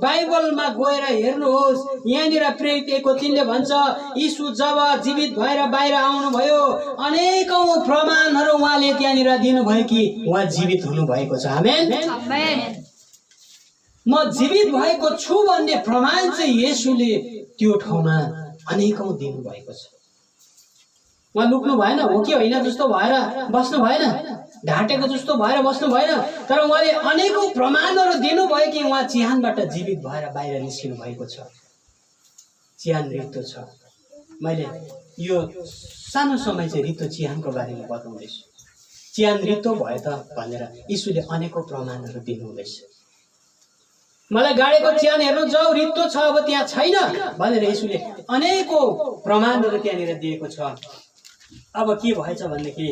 बाइबलमा गएर हेर्नुहोस्। यहाँनिर प्रेरित 1:3 भन्छ, यीशु जब जीवित भएर बाहिर आउनुभयो अनेकौं प्रमाणहरू उहाँले त्यहाँनिर दिनुभयो कि उहाँ जीवित हुनुभएको छ। आमेन। आमेन। म जीवित भएको छु भन्ने प्रमाण चाहिँ येशूले त्यो ठाउँमा अनेकौं दिनुभएको छ। उहाँ लुक्नु भएन, हो कि होइन जस्तो भएर बस्नु भएन, ढाँटेको जस्तो भएर बस्नु भएन, तर उहाँले अनेकौं प्रमाणहरू दिनुभयो कि उहाँ चिहानबाट जीवित भएर बाहिर निस्किनु भएको छ। चिहान ऋतु छ। मैले यो सानो समय चाहिँ ऋतु चिहानको बारेमा बताउँदैछु। चिहान ऋतु भयो त भनेर यीशुले अनेकौं प्रमाणहरू दिनुहुँदैछ। मलाई गाडेको चिहान हेर्नु जाऊ, ऋतु छ, अब त्यहाँ छैन भनेर यीशुले अनेकौं प्रमाणहरू त्यहाँनिर दिएको छ। अब के भएछ भनेदेखि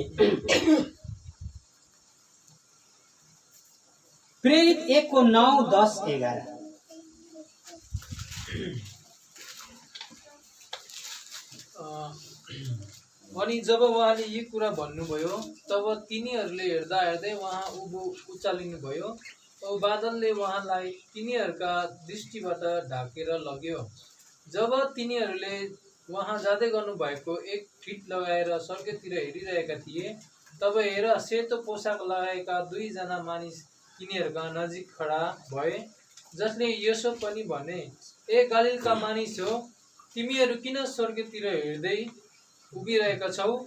प्रेरित 1:9, 10, 11 अनि जब उहाँले यी कुरा भन्नुभयो तब तिनीहरूले हेर्दा हेर्दै उहाँ उँभो उचालिनुभयो औ बादलले उहाँलाई तिनीहरूका दृष्टिबाट ढाकेर लग्यो। जब तिनीहरूले उहाँ जाँदै गर्नुभएको एक फिट लगाएर स्वर्गतिर हेरिरहेका थिए तब हेर सेतो पोसाक लगाएका दुईजना मानिस तिनीहरूका नजिक खडा भए, जसले यसो पनि भने, ए गलिलका मानिस हो, तिमीहरू किन स्वर्गतिर हेर्दै उभिरहेका छौ?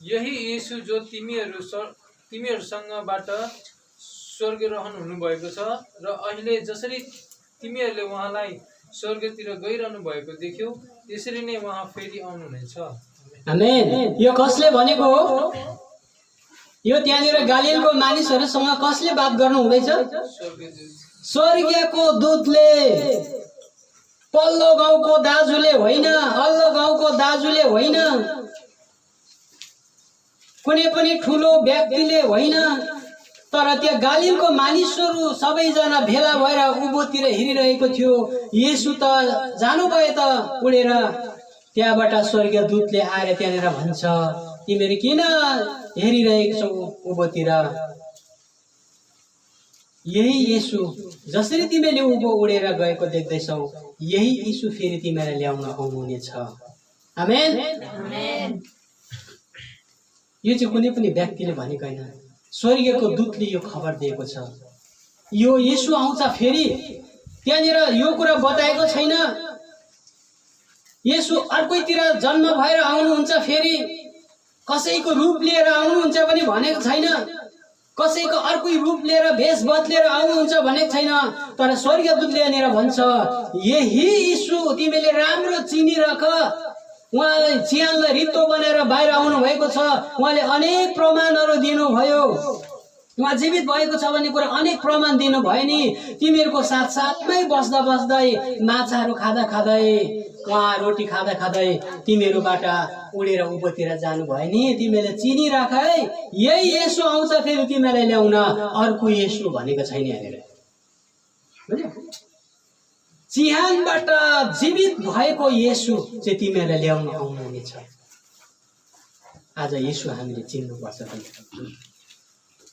यही येशू जो तिमीहरूसँगबाट स्वर्गरोहण हुनुभएको छ र अहिले जसरी तिमीहरूले उहाँलाई स्वर्गतिर गइरहनु भएको देख्यौ त्यसरी नै उहाँ फेरि आउनुहुनेछ। आमेन। यो कसले भनेको हो? यो त्यहाँनिर गालिलको मानिसहरूसँग कसले बात गर्नु हुँदैछ? स्वर्गीयको दूतले। पल्लो गाउँको दाजुले होइन, अल्लो गाउँको दाजुले होइन, कुनै पनि ठुलो व्यक्तिले होइन, तर त्यो गालिलको मानिसहरू सबैजना भेला भएर उँभोतिर हेरिरहेको थियो। येशू त जानुभयो त उडेर। त्यहाँबाट स्वर्गीय दूतले आएर त्यहाँनिर भन्छ, तिमीहरू किन हेरिरहेको छौ उँभोतिर? यही येशू जसरी तिमीले उँभो उडेर गएको देख्दैछौ, यही येशू फेरि तिमीलाई ल्याउन आउनुहुनेछ। आमेन। यो चाहिँ कुनै पनि व्यक्तिले भनेको होइन, स्वर्गीयको दूतले यो खबर दिएको छ। यो येशू आउँछ फेरि। त्यहाँनिर यो कुरा बताएको छैन येशू अर्कैतिर जन्म भएर आउनुहुन्छ, फेरि कसैको रूप लिएर आउनुहुन्छ पनि भनेको छैन, कसैको अर्कै रूप लिएर भेष बदलेर आउनुहुन्छ भनेको छैन। तर स्वर्गदूतले यहाँनिर भन्छ, यही येशू तिमीले राम्रो चिनिराख। उहाँले चिहानलाई रित्तो बनाएर बाहिर आउनु भएको छ। उहाँले अनेक प्रमाणहरू दिनुभयो। उहाँ जीवित भएको छ भन्ने कुरा अनेक प्रमाण दिनुभयो नि। तिमीहरूको साथसाथमै बस्दा बस्दै, माछाहरू खाँदा खाँदै, उहाँ रोटी खाँदा खाँदै तिमीहरूबाट उडेर उँभोतिर जानुभयो नि। तिमीले चिनिराख है, यही येशू आउँछ फेरि तिमीलाई ल्याउन, अर्को येशू भनेको छैन हेरेर। चिहानबाट जीवित भएको येशू चाहिँ तिमीहरूलाई ल्याउन आउनुहुनेछ। आज येशू हामीले चिन्नुपर्छ।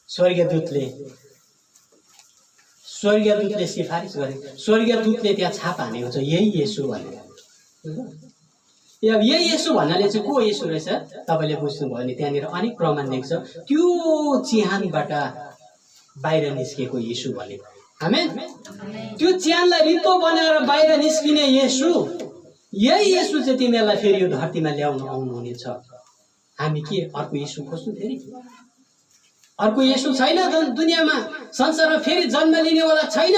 स्वर्गदूतले सिफारिस गरे, स्वर्गदूतले त्यहाँ छाप हानेको छ, यही येशू भनेर। यही येशू भन्नाले चाहिँ को येशू रहेछ तपाईँले बुझ्नुभयो भने त्यहाँनिर अनेक प्रमाण देख्छ। त्यो चिहानबाट बाहिर निस्केको येशू भनेको। आमेन। त्यो चिहानलाई रित्तो बनाएर बाहिर निस्किने येशू, यही येशू चाहिँ तिमीहरूलाई फेरि यो धरतीमा ल्याउन आउनुहुनेछ। हामी के अर्को येशू खोज्छौँ? फेरि अर्को येशू छैन दुनियाँमा, संसारमा फेरि जन्म लिनेवाला छैन।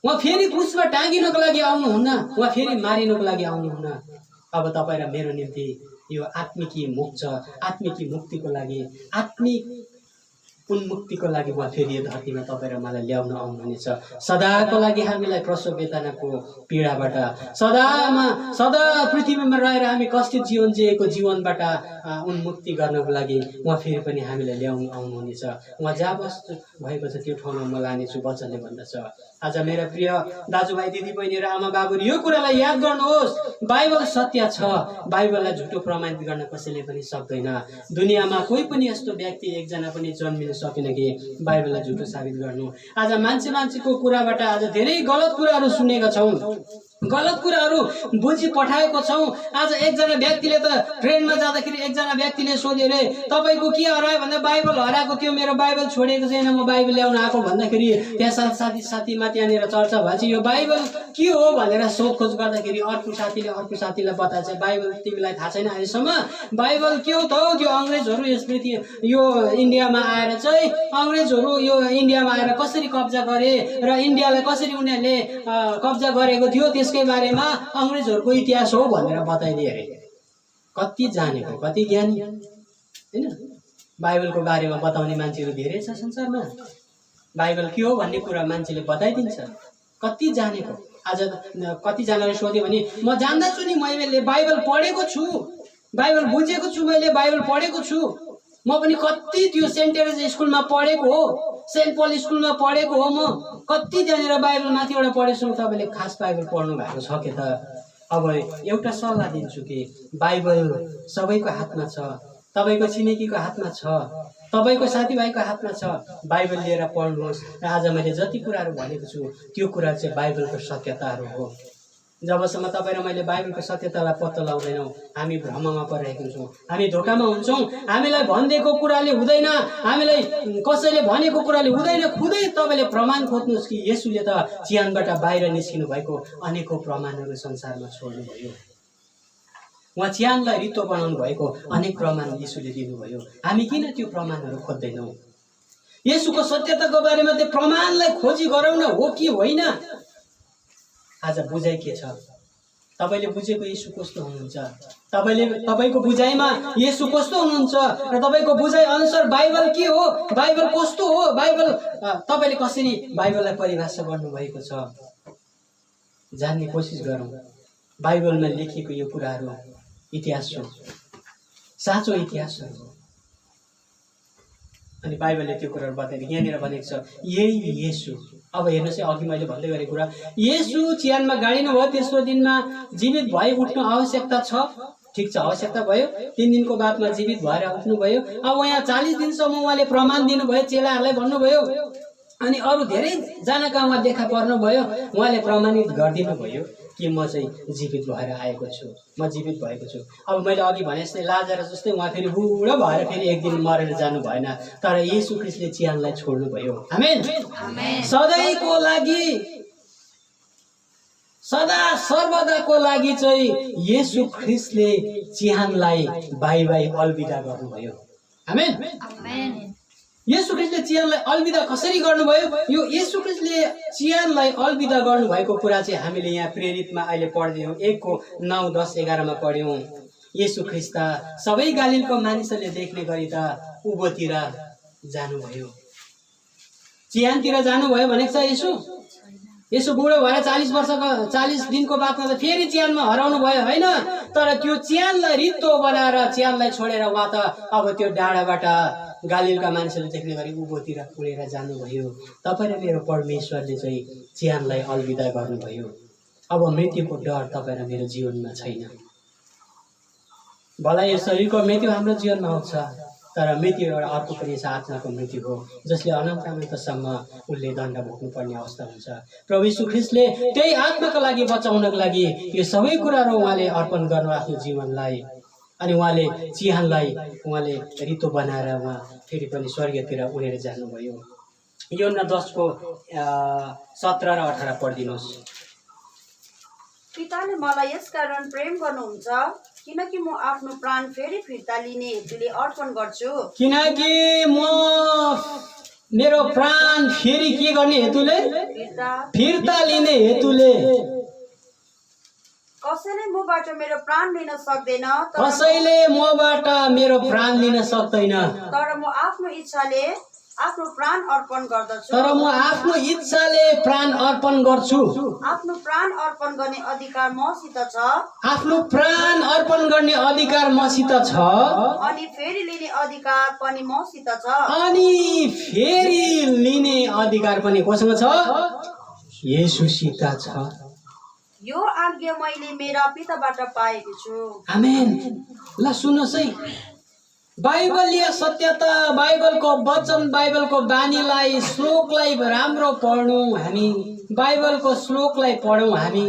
उहाँ फेरि क्रुसमा टाँगिनको लागि आउनुहुन्न, उहाँ फेरि मारिनको लागि आउनुहुन्न। अब तपाईँ र मेरो निम्ति यो आत्मिकी मोक्ष, आत्मिकी मुक्तिको लागि, आत्मिक उन्मुक्तिको लागि उहाँ फेरि यो धरतीमा तपाईँ र मलाई ल्याउन आउनुहुनेछ। सदाको लागि हामीलाई प्रसव वेदनाको पीडाबाट, सदा पृथ्वीमा रहेर हामी कष्टित जीवन जिएको जीवनबाट उन्मुक्ति गर्नको लागि उहाँ फेरि पनि हामीलाई ल्याउन आउनुहुनेछ। उहाँ जहाँ बस्नु भएको छ त्यो ठाउँमा म लानेछु वचनले भन्दछ। आज मेरा प्रिय दाजुभाइ दिदीबहिनी र आमा बाबुहरू, यो कुरालाई याद गर्नुहोस्, बाइबल सत्य छ। बाइबललाई झुटो प्रमाणित गर्न कसैले पनि सक्दैन। दुनियाँमा कोही पनि यस्तो व्यक्ति एकजना पनि जन्मिन सकेन कि बाइबललाई झुटो साबित गर्नु। आज मान्छेको कुराबाट आज धेरै गलत कुराहरू सुनेका छौँ, गलत कुराहरू बुझी पठाएको छौँ। आज एकजना व्यक्तिले त ट्रेनमा जाँदाखेरि एकजना व्यक्तिले सोध्यो अरे तपाईँको के हरायो भन्दा बाइबल हराएको थियो, मेरो बाइबल छोडेको छैन, म बाइबल ल्याउन आएको भन्दाखेरि त्यहाँ साथीमा त्यहाँनिर चर्चा भएछ यो बाइबल के हो भनेर सोधखोज गर्दाखेरि अर्को साथीलाई बताएछ, बाइबल तिमीलाई थाहा छैन अहिलेसम्म? बाइबल के हो त हो? त्यो अङ्ग्रेजहरू यो इन्डियामा आएर चाहिँ अङ्ग्रेजहरू यो इन्डियामा आएर कसरी कब्जा गरे र इन्डियालाई कसरी उनीहरूले कब्जा गरेको थियो त्यसकै बारेमा अङ्ग्रेजहरूको इतिहास हो भनेर बताइदिए अरे। कति जानेको, कति ज्ञानी होइन? बाइबलको बारेमा बताउने मान्छेहरू धेरै छ संसारमा। बाइबल के हो भन्ने कुरा मान्छेले बताइदिन्छ। कति जानेको। आज कतिजनाले सोध्यो भने म जान्दछु नि, मैले बाइबल पढेको छु, बाइबल बुझेको छु, मैले बाइबल पढेको छु, म पनि कति त्यो सेन्ट टेरेजा स्कुलमा पढेको हो, सेन्ट पल स्कुलमा पढेको हो म, कति त्यहाँनिर बाइबल माथिबाट पढेछु। तपाईँले खास बाइबल पढ्नु भएको छ के त? अब एउटा सल्लाह दिन्छु कि बाइबल सबैको हातमा छ, तपाईँको छिमेकीको हातमा छ, तपाईँको साथीभाइको हातमा छ। बाइबल लिएर पढ्नुहोस्। र आज मैले जति कुराहरू भनेको छु त्यो कुरा चाहिँ बाइबलको सत्यताहरू हो। जबसम्म तपाईँ र मैले बाइबलको सत्यतालाई पत्ता लगाउँदैनौँ हामी भ्रममा परिरहेको हुन्छौँ, हामी धोकामा हुन्छौँ। हामीलाई भनिदिएको कुराले हुँदैन, हामीलाई कसैले भनेको कुराले हुँदैन। खुदै तपाईँले प्रमाण खोज्नुहोस् कि येशूले त चिहानबाट बाहिर निस्किनु भएको अनेकौँ प्रमाणहरू संसारमा छोड्नुभयो। उहाँ चिहानलाई रित्तो बनाउनु भएको अनेक प्रमाण येशूले दिनुभयो। हामी किन त्यो प्रमाणहरू खोज्दैनौँ? येशूको सत्यताको बारेमा त्यो प्रमाणलाई खोजी गरौँ न, हो कि होइन? आज बुझाइ के छ? तपाईँले बुझेको येशू कस्तो हुनुहुन्छ? तपाईँको बुझाइमा येशू कस्तो हुनुहुन्छ? र तपाईँको बुझाइ अनुसार बाइबल के हो? बाइबल कस्तो हो? बाइबल तपाईँले कसरी बाइबललाई परिभाषा गर्नुभएको छ जान्ने कोसिस गरौँ। बाइबलमा लेखिएको यो कुराहरू इतिहास हो, साँचो इतिहास हो। अनि बाइबलले त्यो कुराहरू बताइदियो। यहाँनिर भनेको छ यही येशू। अब हेर्नुहोस् है, अघि मैले भन्दै गरेको कुरा, येशू चिहानमा गाडिनु भयो, तेस्रो दिनमा जीवित भए उठ्नु आवश्यकता छ। ठिक छ, आवश्यकता भयो। 3 दिनको बादमा जीवित भएर उठ्नुभयो। अब यहाँ 40 दिनसम्म उहाँले प्रमाण दिनुभयो, चेलाहरूलाई भन्नुभयो, अनि अरू धेरैजनाका उहाँ देखा पर्नुभयो। उहाँले प्रमाणित गरिदिनु भयो कि म चाहिँ जीवित भएर आएको छु, म जीवित भएको छु। अब मैले अघि भने जस्तै लाजर जस्तै उहाँ फेरि बुढो भएर फेरि एक दिन मरेर जानु भएन, तर येशू ख्रीष्टले चिहानलाई छोड्नु भयो। आमेन। सधैँको लागि, सदा सर्वदाको लागि चाहिँ येशू ख्रीष्टले चिहानलाई बाई बाई अलविदा गर्नुभयो। आमेन। येशू ख्रीष्टले चिहानलाई अलविदा कसरी गर्नुभयो? यो येशू ख्रीष्टले चिहानलाई अलविदा गर्नुभएको कुरा चाहिँ हामीले यहाँ प्रेरितमा अहिले पढ्दैछौँ। 1:9, 10, 11 पढ्यौँ। येशू ख्रीष्ट सबै गालिलको मानिसहरूले देख्ने गरी त उँभोतिर जानुभयो, चिहानतिर जानुभयो भनेको छ येशू। यसो बुढो भएर 40 दिनको बादमा त फेरि चिहानमा हराउनु भयो होइन? तर त्यो चिहानलाई रित्तो बनाएर चिहानलाई छोडेर उहाँ त अब त्यो डाँडाबाट गालिलका मानिसहरूले देख्ने गरी उँभोतिर उडेर जानुभयो। तपाईँ र मेरो परमेश्वरले चाहिँ चिहानलाई अलविदा गर्नुभयो। अब मृत्युको डर तपाईँ र मेरो जीवनमा छैन। भला यो शरीरको मृत्यु हाम्रो जीवनमा आउँछ, तर मृत्यु एउटा अर्को पनि छ, आत्माको मृत्यु हो, जसले अनन्तसम्म उसले दण्ड भोग्नुपर्ने अवस्था हुन्छ। प्रभु यीशु ख्रीष्टले त्यही आत्माको लागि बचाउनको लागि यो सबै कुराहरू उहाँले अर्पण गर्नु आफ्नो जीवनलाई, अनि उहाँले चिहानलाई उहाँले रित्तो बनाएर उहाँ फेरि पनि स्वर्गतिर उडेर जानुभयो। योहन्ना 10:17 र 18 पढिदिनुहोस्। पिताले मलाई यसकारण प्रेम गर्नुहुन्छ किनकि म आफ्नो प्राण फेरि फिर्ता लिने हेतुले अर्पण गर्छु। किनकि म मेरो प्राण फेरि के गर्ने हेतुले? फिर्ता लिने हेतुले। कसैले मबाट मेरो प्राण लिन सक्दैन, कसैले मबाट मेरो प्राण लिन सक्दैन, तर म आफ्नो इच्छाले आफ्नो प्राण अर्पण गर्दछु। तर म आफ्नो इच्छाले प्राण अर्पण गर्छु। आफ्नो प्राण अर्पण गर्ने अधिकार मसित छ। आफ्नो प्राण अर्पण गर्ने अधिकार मसित छ। अनि फेरि लिने अधिकार पनि मसित छ। अनि फेरि लिने अधिकार पनि कोसँग छ? येशूसित छ। यो आज्ञा मैले मेरा पिताबाट पाएको छु। आमेन। ल सुन्नुहोस् है, बाइबलीय सत्यता, बाइबलको वचन, बाइबलको बानीलाई, श्लोकलाई राम्रो पढ्नु। हामी बाइबलको श्लोकलाई पढौँ। हामी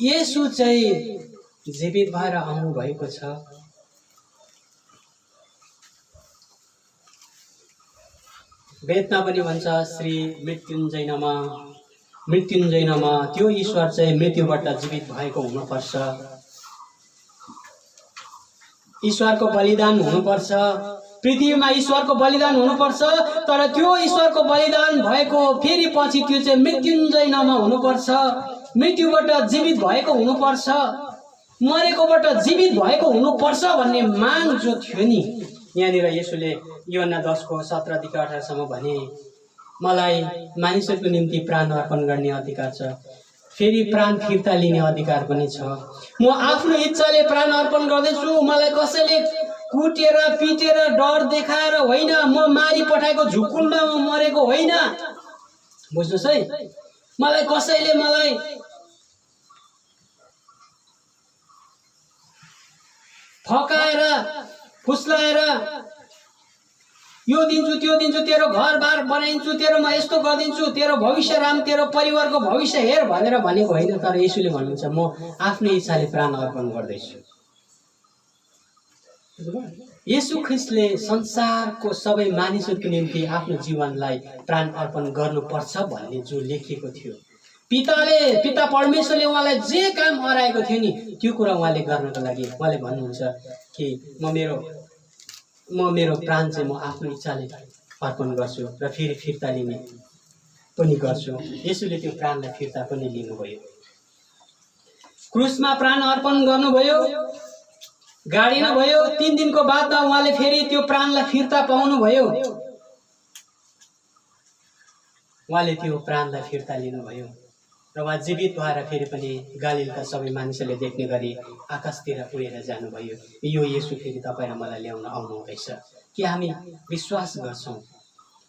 येशू चाहिँ जीवित भएर आउनु भएको छ। वेदमा पनि भन्छ श्री मृत्युञ्जय नमः, मृत्युञ्जय नमः। त्यो ईश्वर चाहिँ मृत्युबाट जीवित भएको हुनुपर्छ। ईश्वरको बलिदान हुनुपर्छ। पृथ्वीमा ईश्वरको बलिदान हुनुपर्छ, तर त्यो ईश्वरको बलिदान भएको फेरि पछि त्यो चाहिँ मृत्युञ्जय नमः हुनुपर्छ। मृत्युबाट जीवित भएको हुनुपर्छ, मरेकोबाट जीवित भएको हुनुपर्छ भन्ने माग जो थियो नि, यहाँनिर येशूले योहन्ना 10:17 देखि 18 भने मलाई मानिसहरूको निम्ति प्राण अर्पण गर्ने अधिकार छ, फेरि प्राण फिर्ता लिने अधिकार पनि छ। म आफ्नो इच्छाले प्राण अर्पण गर्दैछु। मलाई कसैले कुटेर पिटेर डर देखाएर होइन, म मारी पठाएको झुकुलमा म मरेको होइन। बुझ्नुहोस् है, मलाई कसैले मलाई फकाएर फुस्लाएर यो दिन्छु त्यो दिन्छु, तेरो घरबार बनाइदिन्छु, तेरो म यस्तो गरिदिन्छु, तेरो भविष्य राम, तेरो परिवारको भविष्य हेर भनेर भनेको होइन। तर येशूले भन्नुहुन्छ म आफ्नै इच्छाले प्राण अर्पण गर्दैछु। येशू ख्रीष्टले संसारको सबै मानिसहरूको निम्ति आफ्नो जीवनलाई प्राण अर्पण गर्नुपर्छ भन्ने जो लेखिएको थियो, पिता परमेश्वरले उहाँलाई जे काम हराएको थियो नि त्यो कुरा उहाँले गर्नको लागि उहाँले भन्नुहुन्छ कि म मेरो प्राण चाहिँ म आफ्नो इच्छाले अर्पण गर्छु र फेरि फिर्ता लिने पनि गर्छु। येशूले त्यो प्राणलाई फिर्ता पनि लिनुभयो, क्रुसमा प्राण अर्पण गर्नुभयो, गाडिनुभयो। 3 दिनको बादमा उहाँले फेरि त्यो प्राणलाई फिर्ता पाउनुभयो, उहाँले त्यो प्राणलाई फिर्ता लिनुभयो र उहाँ जीवित भएर फेरि पनि गालिलका सबै मानिसहरूले देख्ने गरी आकाशतिर उडेर जानुभयो। यो येशू फेरि तपाईँ र मलाई ल्याउन आउनुहुँदैछ कि हामी विश्वास गर्छौँ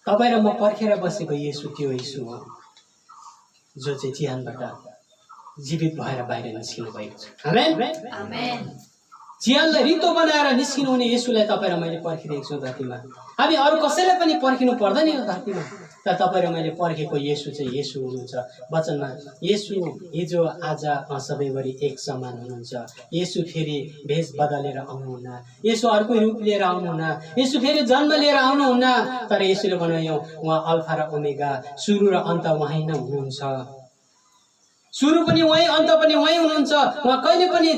तपाईँ र म पर्खेर बसेको येशू त्यो येशू हो जो चाहिँ चिहानबाट जीवित भएर बाहिर निस्किनु भएको छ। आमेन। चिहानलाई रित्तो बनाएर निस्किनु हुने येशूलाई तपाईँ र मैले पर्खिरहेको छु धरतीमा। हामी अरू कसैलाई पनि पर्खिनु पर्दैन यो धरतीमा, तर तपाईँ र मैले पर्खेको येशू चाहिँ येशू हुनुहुन्छ। वचनमा येशू हिजो आज सधैँभरि एक समान हुनुहुन्छ। येशू फेरि भेष बदलेर आउनुहुन्न, येशू अर्को रूप लिएर आउनुहुन्न, येशू फेरि जन्म लिएर आउनुहुन्न। तर येशूले भन्यो उहाँ अल्फा र ओमेगा, सुरु र अन्त उहाँ नै हुनुहुन्छ। सुरु पनि उहाँ, अन्त पनि उहाँ हुनुहुन्छ। उहाँ कहिले पनि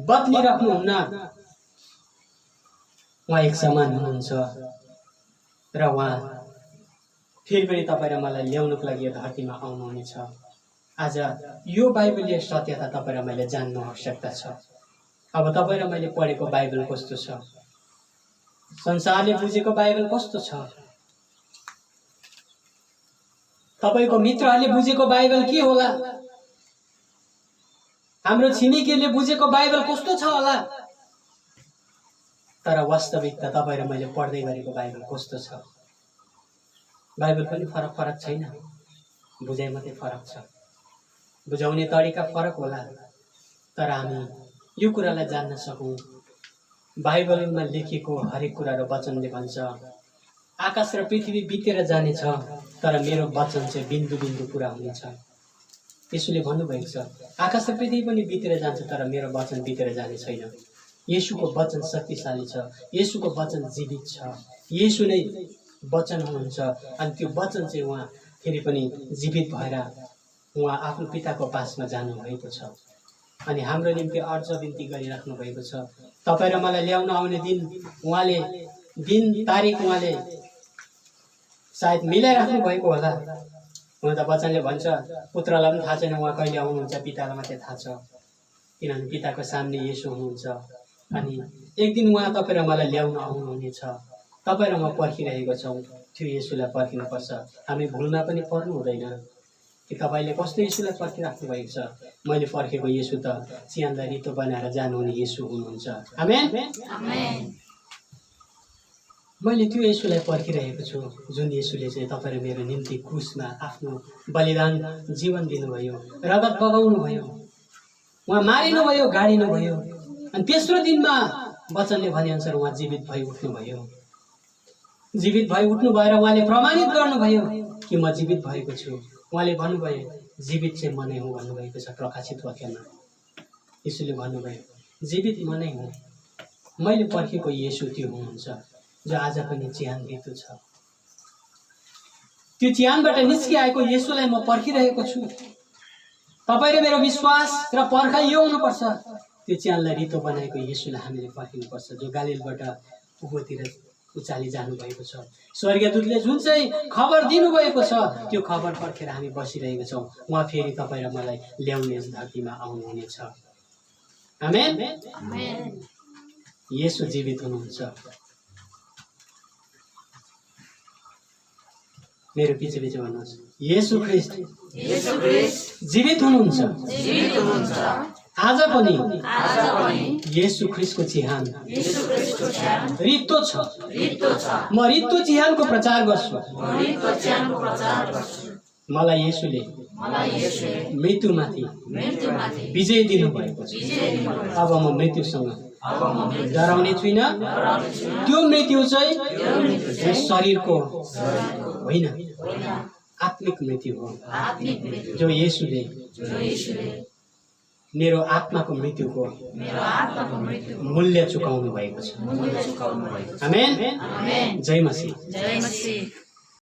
बदलिराख्नुहुन्न, उहाँ एक समान हुनुहुन्छ र उहाँ फेरि पनि तपाईँ र मलाई ल्याउनको लागि धरतीमा आउनुहुनेछ। आज यो बाइबलीय सत्यता तपाईँ र मैले जान्नु आवश्यकता छ। अब तपाईँ र मैले पढेको बाइबल कस्तो छ, संसारले बुझेको बाइबल कस्तो छ, तपाईँको मित्रहरूले बुझेको बाइबल के होला, हाम्रो छिमेकीहरूले बुझेको बाइबल कस्तो छ होला, तर वास्तविकता तपाईँ र मैले पढ्दै गरेको बाइबल कस्तो छ। बाइबल पनि फरक छैन, बुझाइ मात्रै फरक छ, बुझाउने तरिका फरक होला। तर हामी यो कुरालाई जान्न सकौँ, बाइबलमा लेखिएको हरेक कुरा र वचनले भन्छ आकाश र पृथ्वी बितेर जानेछ तर मेरो वचन चाहिँ बिन्दु बिन्दु पुरा हुनेछ। येशूले भन्नुभएको छ आकाश र पृथ्वी पनि बितेर जान्छ तर मेरो वचन बितेर जाने छैन। येशूको वचन शक्तिशाली छ, येशूको वचन जीवित छ, येशू नै वचन हुनुहुन्छ। अनि त्यो वचन चाहिँ उहाँ फेरि पनि जीवित भएर उहाँ आफ्नो पिताको पासमा जानुभएको छ अनि हाम्रो निम्ति अर्ज बिन्ती गरिराख्नु भएको छ। तपाईँ र मलाई ल्याउन आउने दिन उहाँले दिन तारिक उहाँले सायद मिलाइराख्नु भएको होला। हुन त वचनले भन्छ पुत्रलाई पनि थाहा छैन उहाँ कहिले आउनुहुन्छ, पितालाई मात्रै थाहा छ, किनभने पिताको सामने येशू हुनुहुन्छ। अनि एक दिन उहाँ तपाईँ र मलाई ल्याउन आउनुहुनेछ। तपाईँ र म पर्खिरहेको छौँ, त्यो येशूलाई पर्खिनुपर्छ। हामी भुल्न पनि पर्नु हुँदैन कि तपाईँले कस्तो येशूलाई पर्खिराख्नु भएको छ। मैले पर्खेको येशू त चिहानलाई रित्तो बनाएर जानुहुने येशू हुनुहुन्छ। आमेन। मैले त्यो येशूलाई पर्खिरहेको छु जुन येशूले चाहिँ तपाईँ र मेरो निम्ति क्रुसमा आफ्नो बलिदान जीवन दिनुभयो, रगत बगाउनु भयो, उहाँ मारिनुभयो, गाडिनुभयो अनि तेस्रो दिनमा वचनले भनेअनुसार उहाँ जीवित भई उठ्नुभयो। जीवित भई उठ्नु भएर उहाँले प्रमाणित गर्नुभयो कि म जीवित भएको छु। उहाँले भन्नुभयो जीवित चाहिँ म नै हुँ भन्नुभएको छ प्रकाशित वाक्यमा। येशूले भन्नुभयो जीवित म नै हुँ। मैले पर्खेको येशू त्यो हुनुहुन्छ जो आज पनि चिहान ऋतु छ। त्यो चिहानबाट निस्किआएको येशूलाई म पर्खिरहेको छु। तपाईँ र मेरो विश्वास र पर्खाइ यो हुनुपर्छ, त्यो चिहानलाई रित्तो बनाएको येशूलाई हामीले पर्खिनुपर्छ जो गालिलबाट उँभोतिर उचाली जानुभएको छ। स्वर्गदूतले जुन चाहिँ खबर दिनुभएको छ त्यो खबर पर्खेर हामी बसिरहेका छौँ। उहाँ फेरि तपाईँ र मलाई ल्याउने धरतीमा आउनुहुनेछ। आमेन। येशू जीवित हुनुहुन्छ। मेरो पछि भन्नुहोस् येशू ख्रीष्ट जीवित हुनुहुन्छ। आज पनि येशू ख्रीष्टको चिहान रित्तो छ। म रित्तो चिहानको प्रचार गर्छु। मलाई येशूले मृत्युमाथि विजय दिनुभएको छ। अब म मृत्युसँग डराउने छुइनँ। त्यो मृत्यु चाहिँ शरीरको होइन, आत्मिक मृत्यु हो, जो येशूले मेरो आत्माको मृत्युको मूल्य चुकाउनु भएको छ। आमेन। जय मसीह।